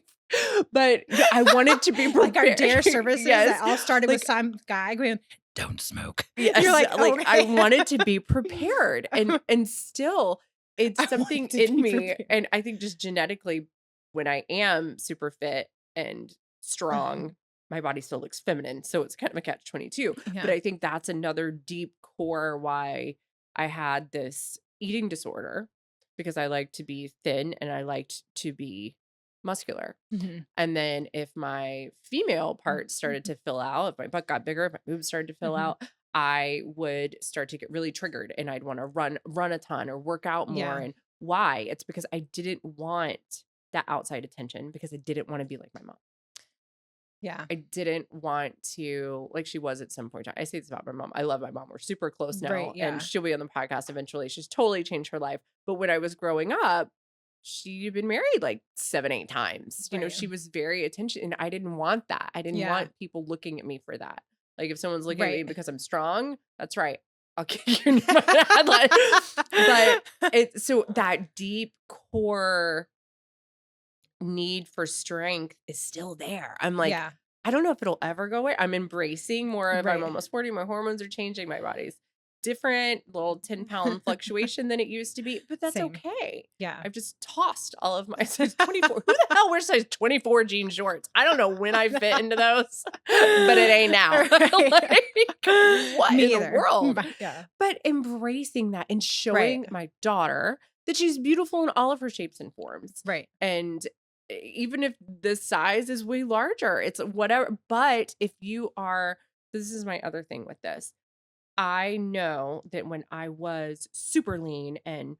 But I wanted to be prepared.
Like our dare services that all started
like,
with some guy going, don't smoke.
Yes,
You're like,
like
okay.
I wanted to be prepared. And still it's something in me.
Prepared.
And I think just genetically, when I am super fit and strong, my body still looks feminine. So it's kind of a catch-22. But I think that's another deep core why I had this eating disorder, because I like to be thin and I liked to be muscular. And then if my female parts started to fill out, if my butt got bigger, if my boobs started to fill out, I would start to get really triggered and I'd want to run a ton or work out more. And why? It's because I didn't want that outside attention, because I didn't want to be like my mom.
Yeah.
I didn't want to, like she was at some point. I say this about my mom. I love my mom. We're super close now. And she'll be on the podcast eventually. She's totally changed her life. But when I was growing up, she'd been married like 7-8 times. You know, she was very attention. And I didn't want that. I didn't want people looking at me for that. Like if someone's looking at me because I'm strong, that's right. I'll kick you in my head. But so that deep core need for strength is still there. I'm like, I don't know if it'll ever go away. I'm embracing more of, I'm almost 40. My hormones are changing. My body's different, little 10-pound fluctuation than it used to be, but that's okay.
Yeah.
I've just tossed all of my size 24. Who the hell wears size 24 jean shorts? I don't know when I fit into those, but it ain't now. Like, what in the world? But embracing that and showing my daughter that she's beautiful in all of her shapes and forms.
Right.
And even if the size is way larger, it's whatever. But if you are, this is my other thing with this. I know that when I was super lean and,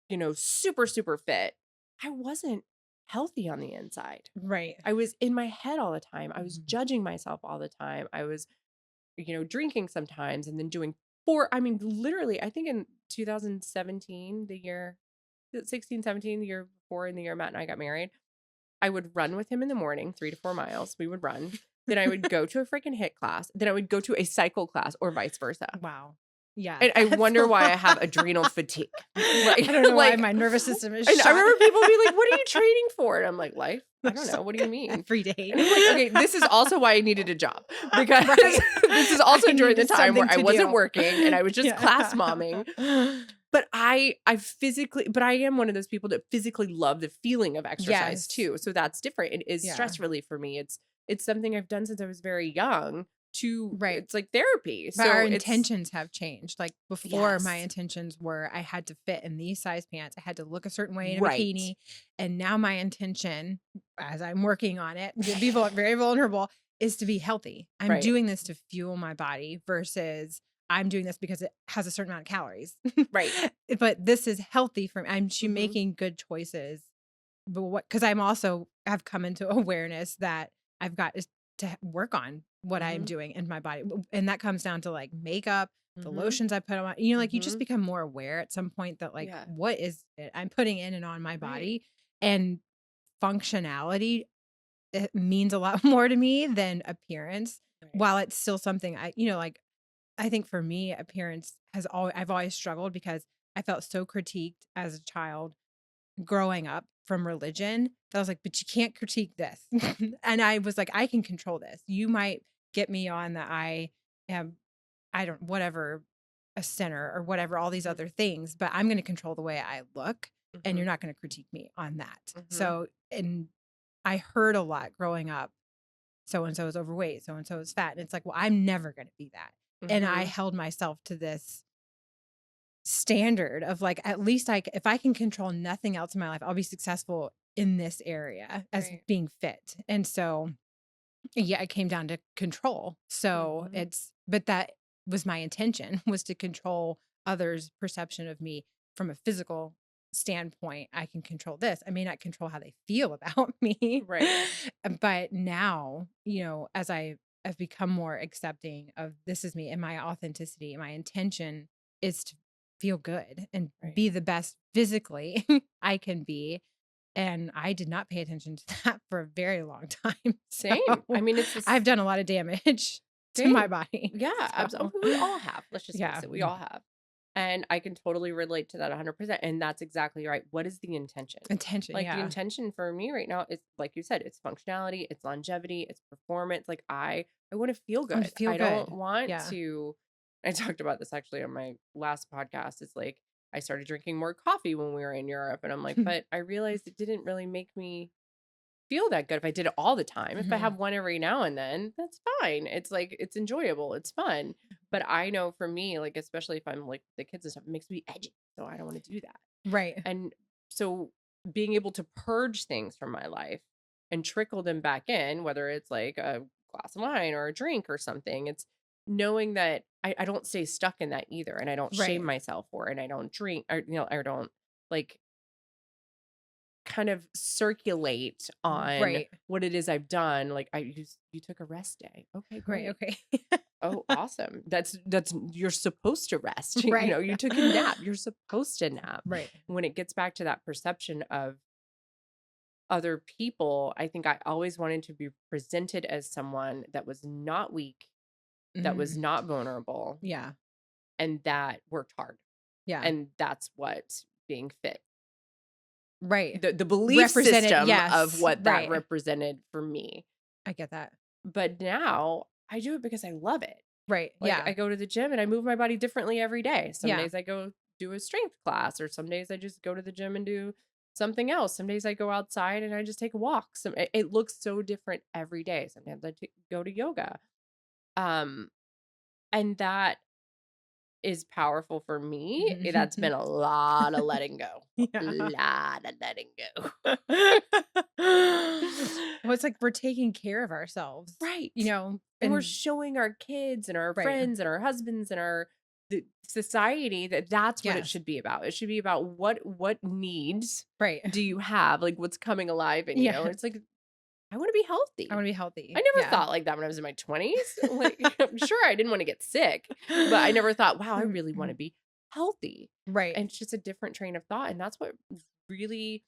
you know, super, super fit, I wasn't healthy on the inside.
Right.
I was in my head all the time. I was judging myself all the time. I was, you know, drinking sometimes and then doing literally, I think in 2017, the year 16, 17, the year before, in the year Matt and I got married, I would run with him in the morning, 3 to 4 miles. We would run. Then I would go to a freaking HIIT class. Then I would go to a cycle class or vice versa.
Wow. Yeah.
And I
That's
wonder
a
why I
lot.
have adrenal fatigue. Like,
I don't know why
like,
my nervous system is
and I
shot.
remember people be like, "What are you training for?" And I'm like, "Life." I don't
Just
know. What do you mean?
every day.
And I'm like, okay, this is also why I needed a job, because
Right.
this is also
I
during the
needed
time where
something
I
to
wasn't
do.
working and I was just class
Yeah.
momming. But I physically, but I am one of those people that physically love the feeling of exercise
Yes.
too. So that's different. It is
Yeah.
stress relief for me. It's something I've done since I was very young.
Right.
It's like therapy.
But
So
our
it's
intentions have changed. Like before, my
yes,
intentions were I had to fit in these size pants. I had to look a certain way in a
right,
bikini. And now my intention, as I'm working on it, to be very vulnerable, is to be healthy. I'm
right,
doing this to fuel my body versus I'm doing this because it has a certain amount of calories.
right.
But this is healthy for me. I'm
Hmm.
making good choices. But what, because I'm also have come into awareness that I've got to work on what I'm
Hmm.
doing in my body. And that comes down to like makeup, the
Hmm.
lotions I put on, like you just
Hmm.
become more aware at some point that like,
Yeah,
what is it I'm putting in and on my
right,
body, and functionality, it means a lot more to me than appearance.
right.
While it's still something like I think for me, appearance I've always struggled because I felt so critiqued as a child growing up from religion that I was like, but you can't critique this. And I was like, I can control this. You might get me on that I am, I don't, whatever, a sinner or whatever, all these other things, but I'm going to control the way I look, and
Hmm.
you're not going to critique me on that.
Hmm.
So, and I heard a lot growing up, so and so is overweight, so and so is fat. And it's like, well, I'm never going to be that. And I
Hmm.
held myself to this standard of like, at least if I can control nothing else in my life, I'll be successful in this area as
Right.
being fit. And so yeah, it came down to control. So
Hmm.
but that was my intention, was to control others' perception of me from a physical standpoint. I can control this. I may not control how they feel about me.
Right.
But now, as I've become more accepting of this is me and my authenticity, my intention is to feel good and
Right.
be the best physically I can be. And I did not pay attention to that for a very long time. So
Same. I mean, it's the
I've done a lot of damage to my
same.
body.
Yeah,
So
absolutely. We all have. Let's just face
yeah.
it. We all have. And I can totally relate to that 100%. And that's exactly right. What is the intention?
Intention.
Like the
Yeah.
intention for me right now is, like you said, it's functionality, it's longevity, it's performance. Like I want to feel
I want
good.
to feel
I don't
good.
want
Yeah.
to. I talked about this actually on my last podcast. It's like I started drinking more coffee when we were in Europe, and I'm like, but I realized it didn't really make me feel that good if I did it all the time. If I
Mhm.
have one every now and then, that's fine. It's like it's enjoyable, it's fun. But I know for me, like especially if I'm like the kids and stuff, it makes me edgy. So I don't want to do that.
Right.
And so being able to purge things from my life and trickle them back in, whether it's like a glass of wine or a drink or something, it's knowing that I don't stay stuck in that either. And I don't shame
Right.
myself for it. And I don't drink or, I don't like kind of circulate on
Right.
what it is I've done. Like you took a rest day. Okay,
Right.
great.
Okay.
Oh, awesome. That's you're supposed to rest.
Right.
You took a nap. You're supposed to nap.
Right.
When it gets back to that perception of other people, I think I always wanted to be presented as someone that was not weak, that was
Mm.
not vulnerable,
Yeah.
and that worked hard.
Yeah.
And that's what being fit,
Right.
the belief
Represented.
system of
Yes.
what that
Right.
represented for me.
I get that.
But now I do it because I love it.
Right.
Like
Yeah.
I go to the gym and I move my body differently every day. Some
Yeah.
days I go do a strength class, or some days I just go to the gym and do something else. Some days I go outside and I just take a walk. It looks so different every day. Sometimes I go to yoga. Um, and that is powerful for me. That's been a lot of letting go. A
Yeah.
lot of letting go.
Well, it's like we're taking care of ourselves,
Right. And we're
and
showing our kids and our
right.
friends and our husbands and the society that that's what it
Yes.
should be about. It should be about what needs
Right.
do you have? Like what's coming alive in you?
Yeah.
It's like I want to be
I
healthy.
want to be
I
healthy.
never
Yeah.
thought like that when I was in my 20s. Like I'm sure I didn't want to get sick, but I never thought, wow, I really want to be healthy.
Right.
And it's just a different train of thought. And that's what really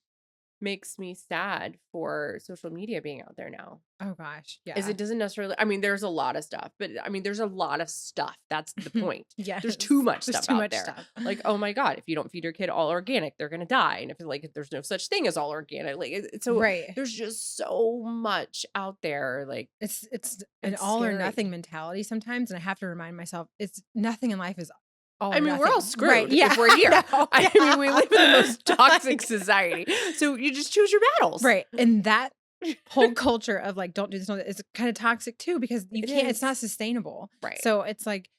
makes me sad for social media being out there now.
Oh gosh.
Is
Yeah.
it doesn't necessarily, I mean, there's a lot of stuff, but I mean, there's a lot of stuff. That's the point.
Yes.
There's too much
There's
stuff
too
out
much
there.
stuff.
Like, oh my God, if you don't feed your kid all organic, they're gonna die. And if there's no such thing as all organic, so
Right.
there's just so much out there. Like
It's an
it's
all or
scary.
nothing mentality sometimes, and I have to remind myself it's nothing in life is all
I
or
mean, we're all
nothing.
screwed
Right. Yeah.
if we're here.
know.
I mean, we live in the most toxic
Like,
society. So you just choose your battles.
right. And that whole culture of like, don't do this, don't do that, is kind of toxic too, because you
It
can't, it's not
is.
sustainable.
Right.
So it's like,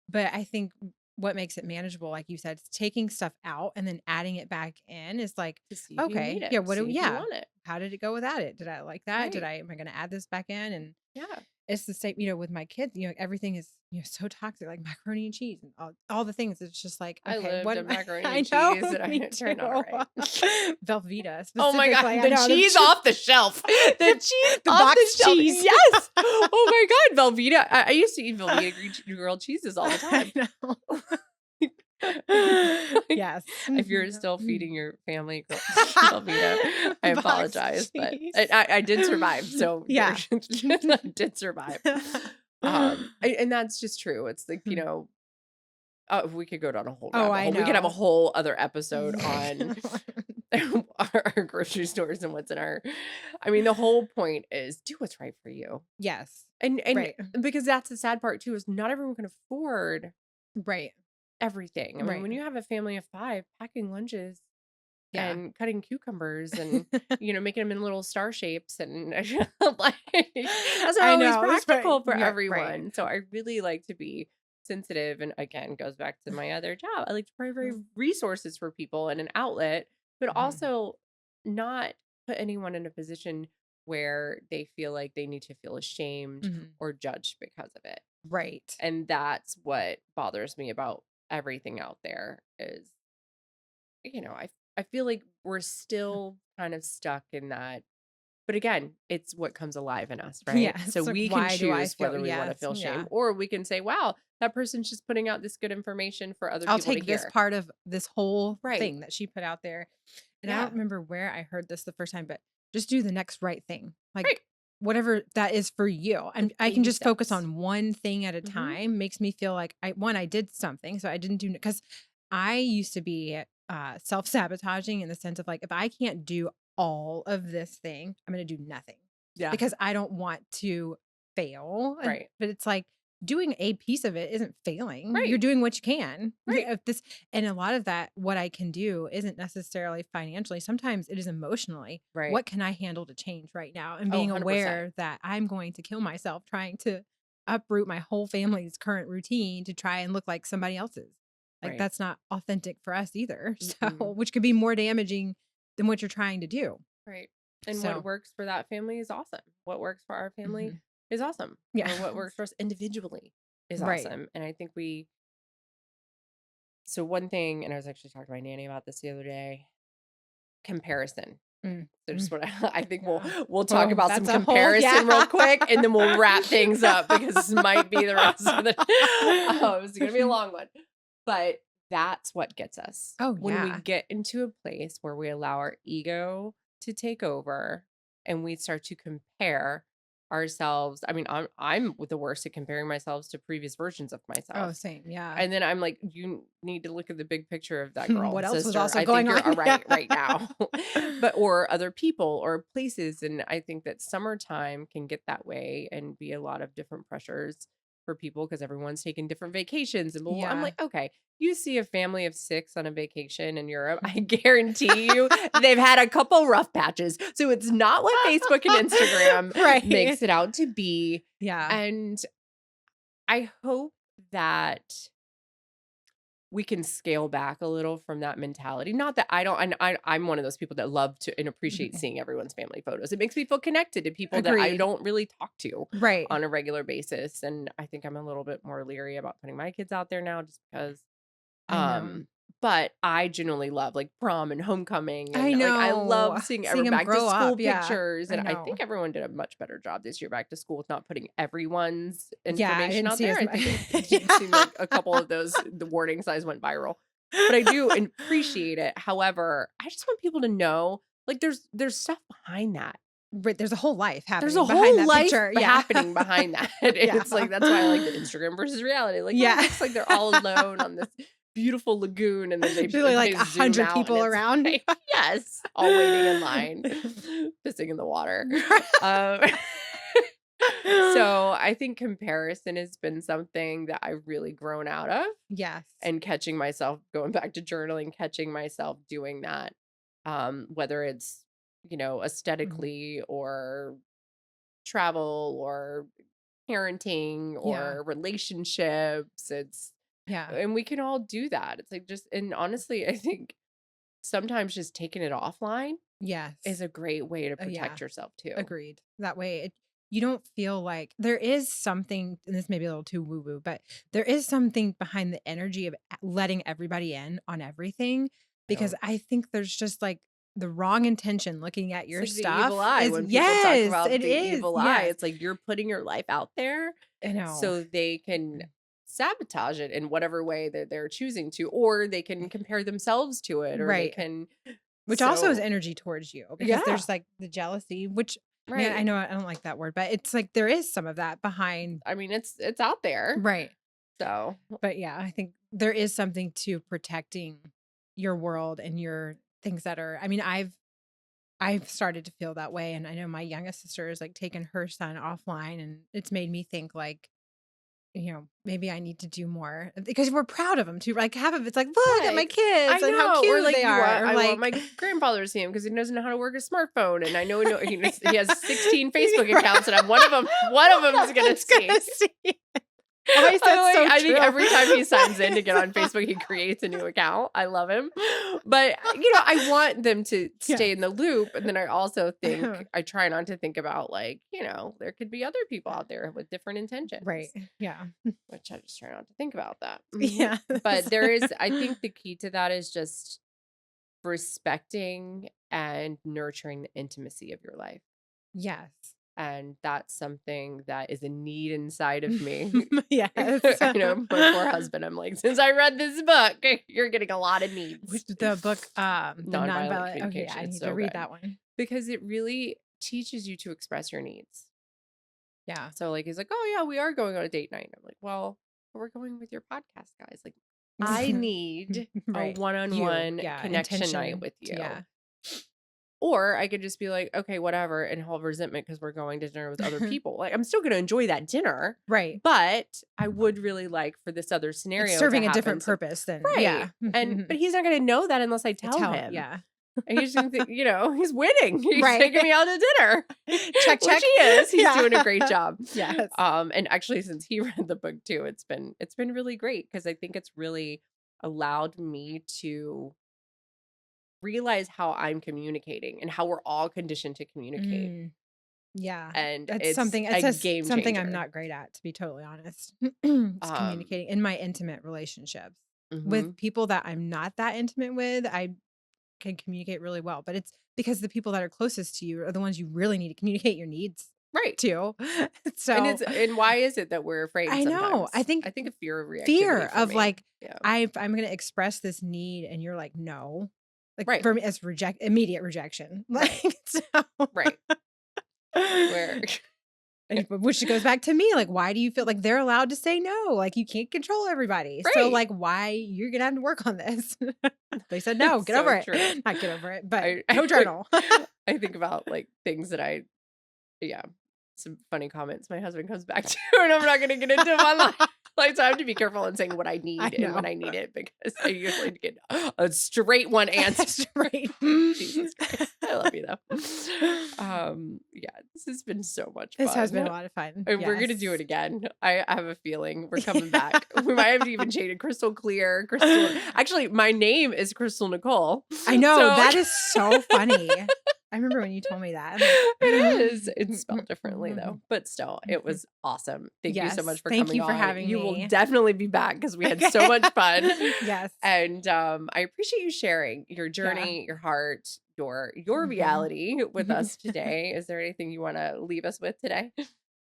but I think what makes it manageable, like you said, is taking stuff out and then adding it back in is like,
To see if you
okay,
need it.
yeah, what
See
do
if you
yeah.
want it.
How did it go without it? Did I like that?
Right.
Am I going to add this back in? And
Yeah.
it's the same, with my kids, everything is, so toxic, like macaroni and cheese and all the things. It's just like,
I
okay,
lived
what
on macaroni
I
and
know,
cheese and
me
it turned out
too.
right.
Velveeta
Oh my
specifically.
God,
I
the
know,
cheese off the shelf. The cheese
The
off
box
the shelf.
cheese.
Yes. Oh my God, Velveeta. I used to eat Velveeta grilled cheeses all the time.
I know.
Like,
Yes.
if you're still feeding your family Velveeta, I
Box
apologize, but
cheese.
I did survive. So
Yeah.
I did survive. And that's just true. It's like, we could go down a whole rabbit
I
hole. We could have a
know.
whole other episode on our grocery stores and what's in our. I mean, the whole point is do what's right for you,
Yes.
and
Right.
because that's the sad part too is not everyone can afford
Right.
everything. I mean, when
Right.
you have a family of 5, packing lunches
Yeah.
and cutting cucumbers and making them in little star shapes and like that's not
I
always
know. It's
practical for
yeah, right.
everyone. So I really like to be sensitive, and again goes back to my other job. I like to provide resources for people and an outlet, but
Mhm.
also not put anyone in a position where they feel like they need to feel ashamed
Mhm.
or judged because of it.
Right.
And that's what bothers me about everything out there is, I feel like we're still kind of stuck in that. But again, it's what comes alive in us, right?
Yes.
So
Like,
we can
why do I
choose
feel
whether we want to
yes.
feel shame,
Yeah.
or we can say, wow, that person's just putting out this good information for other
I'll
people to
take this
hear.
part of this whole
Right.
thing that she put out there. And I
Yeah.
don't remember where I heard this the first time, but just do the next right thing. Like
Right.
whatever that is for you. I can
baby
just focus
steps.
on one thing at a
Mhm.
time. Makes me feel like I did something. So I didn't do because I used to be self-sabotaging in the sense of like, if I can't do all of this thing, I'm going to do nothing
Yeah.
because I don't want to fail.
Right.
But it's like doing a piece of it isn't failing. You're
Right.
doing what you can.
Right.
And a lot of that, what I can do isn't necessarily financially. Sometimes it is emotionally.
Right.
What can I handle to change right now? And
Oh,
being
100%.
aware that I'm going to kill myself trying to uproot my whole family's current routine to try and look like somebody else's. Like
Right.
that's not authentic for us either. So,
Mm-mm.
which could be more damaging than what you're trying to do.
Right. And
So,
what works for that family is awesome. What works for our family
mhm.
is awesome.
Yeah.
Or what works for us individually is
Right.
awesome. And I think so one thing, and I was actually talking to my nanny about this the other day, comparison.
Mm.
So just what I think
Yeah.
we'll talk
Oh,
about some
that's a whole
comparison real quick, and then we'll
yeah.
wrap things up because this might be the rest of the it's gonna be a long one. But that's what gets us.
Oh,
When we
yeah.
get into a place where we allow our ego to take over and we start to compare ourselves. I mean, I'm the worst at comparing myself to previous versions of
Oh,
myself.
same. Yeah.
And then I'm like, you need to look at the big picture of that girl,
What else was
sister.
also
I
going
think you're
on?
all
Yeah.
right now. Or other people or places. And I think that summertime can get that way and be a lot of different pressures for people because everyone's taking different vacations and blah, blah, blah. I'm
Yeah.
like, okay, you see a family of 6 on a vacation in Europe, I guarantee you they've had a couple rough patches. So it's not what Facebook and Instagram
Right.
makes it out to be.
Yeah.
And I hope that we can scale back a little from that mentality. Not that I don't, and I'm one of those people that love to and appreciate seeing everyone's family photos. It makes me feel connected to people that I
Agreed.
don't really talk to
Right.
on a regular basis. And I think I'm a little bit more leery about putting my kids out there now just because.
I know.
But I genuinely love like prom and homecoming,
I
and like I love
know.
seeing
Seeing them
back to
grow
school
up. Yeah.
pictures.
I
And I
know.
think everyone did a much better job this year back to school with not putting everyone's
Yeah. I
information
didn't
out
see
there.
as
I
much.
think it seemed like a couple of those, the warning signs went viral. But I do appreciate it. However, I just want people to know Like there's stuff behind that.
But there's a whole life
There's
happening
a
behind
whole
that
life
picture. Yeah.
happening behind that.
Yeah.
It's like, that's why I like the Instagram versus reality. Like,
Yeah.
it looks like they're all alone on this beautiful lagoon, and then
There's really like
they zoom
100
out,
people
and it's
around.
like, yes, all waiting in line, pissing in the water. Um, so I think comparison has been something that I've really grown out of,
Yes.
and catching myself going back to journaling, catching myself doing that, whether it's,
Mhm.
aesthetically or travel or parenting
Yeah.
or relationships.
Yeah.
And we can all do that. It's like, and honestly, I think sometimes just taking it offline
Yes.
is a great way to
Yeah.
protect yourself too.
Agreed. That way you don't feel like there is something, and this may be a little too woo-woo, but there is something behind the energy of letting everybody in on everything, because
Don't.
I think there's just like the wrong intention looking at your
It's like
stuff.
the evil eye.
Is,
When people talk
yes,
about
it
the
is.
evil eye,
Yes.
it's like you're putting your life out there
I know.
so they can sabotage it in whatever way that they're choosing to, or they can compare themselves to it, or they
Right.
can.
Which also is
So,
energy towards you, because
yeah,
there's like the jealousy, which, man, I
right.
know I don't like that word, but it's like there is some of that behind.
I mean, it's out there.
Right.
So,
But yeah, I think there is something to protecting your world and your things that are, I mean, I've started to feel that way. And I know my youngest sister is like taking her son offline, and it's made me think like, maybe I need to do more, because we're proud of them too. Like half of it's like, look at my
like,
kids
I
and how
know, or
cute
like
they are. Or
I want
like,
my grandfather to see him because he doesn't know how to work a smartphone, and I know he has 16 Facebook
Right.
accounts, and I'm one of them is gonna
It's gonna
see.
see. Always, that's so
I think
true.
every time he signs in to get on Facebook, he creates a new account. I love him. But, I want them to stay in the loop. And then I also think, I try not to think about like, there could be other people out there with different intentions.
Right. Yeah.
Which I just try not to think about that.
Yeah.
But I think the key to that is just respecting and nurturing the intimacy of your life.
Yes.
And that's something that is a need inside of me.
Yes.
I know my poor husband, I'm like, since I read this book, you're getting a lot of needs.
Which the book, the
Nonviolent
nonviolent. Okay, I
Communication. It's
need
so
to read
good.
that one.
Because it really teaches you to express your needs.
Yeah.
So like, he's like, oh yeah, we are going on a date night. I'm like, well, we're going with your podcast, guys. Like, I need
Right.
a one-on-one
Yeah,
connection night
intention.
with you.
Yeah.
Or I could just be like, okay, whatever, and hold resentment because we're going to dinner with other people. Like, I'm still going to enjoy that dinner,
Right.
but I would really like for this other scenario
It's serving
to
a different
happen.
purpose than,
Right.
yeah.
But he's not going to know that unless I tell him.
Yeah.
And he's just gonna think, he's winning. He's
Right.
taking me out to dinner.
Check,
Which
check.
he is. He's
Yeah.
doing a great job.
Yes.
And actually, since he read the book too, it's been really great, because I think it's really allowed me to realize how I'm communicating and how we're all conditioned to communicate.
Yeah.
And
That's
it's
something,
a
it's
game
something
changer.
I'm not great at, to be totally honest. It's
Um,
communicating in my intimate relationships.
mhm.
With people that I'm not that intimate with, I can communicate really well, but it's because the people that are closest to you are the ones you really need to communicate your needs
Right.
to. So,
And why is it that we're afraid
I know.
sometimes?
I think
a fear of reactivity
fear
for
of
me.
like,
Yeah.
I'm going to express this need, and you're like, no. Like,
Right.
for me, it's immediate rejection.
Right.
Like, so.
Right. Where
Which goes back to me, like, why do you feel like they're allowed to say no? Like, you can't control everybody. So,
Right.
like, why you're gonna have to work on this? They said no, get
So
over it.
true.
Not get over it, but
I
no journal.
I think about like things that some funny comments my husband comes back to, and I'm not going to get into them online. Like, so I have to be careful in saying what I need and when I need it, because I usually get a straight one answer.
Right.
Jesus Christ. I love you though. Yeah, this has been so much fun.
This has been a lot of fun.
And we're going to do it again. I have a feeling we're coming back. We might have to even change it. Crystal Clear. Crystal. Actually, my name is Crystal Nicole.
I know.
So-
That is so funny. I remember when you told me that.
It is. It's spelled differently though, but still, it was awesome. Thank you so
Yes.
much for
Thank
coming
you for
on.
having
You
me.
will definitely be back because we had so much fun.
Yes.
And I appreciate you sharing your journey, your heart, your reality with us today. Is there anything you want to leave us with today?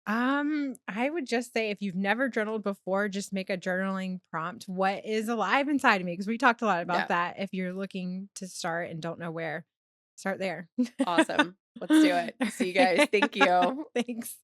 I would just say, if you've never journaled before, just make a journaling prompt. What is alive inside of me? Because we talked a lot about that. If you're looking to start and don't know where, Start there.
Awesome. Let's do it.
All
See you guys.
right.
Thank you.
Thanks.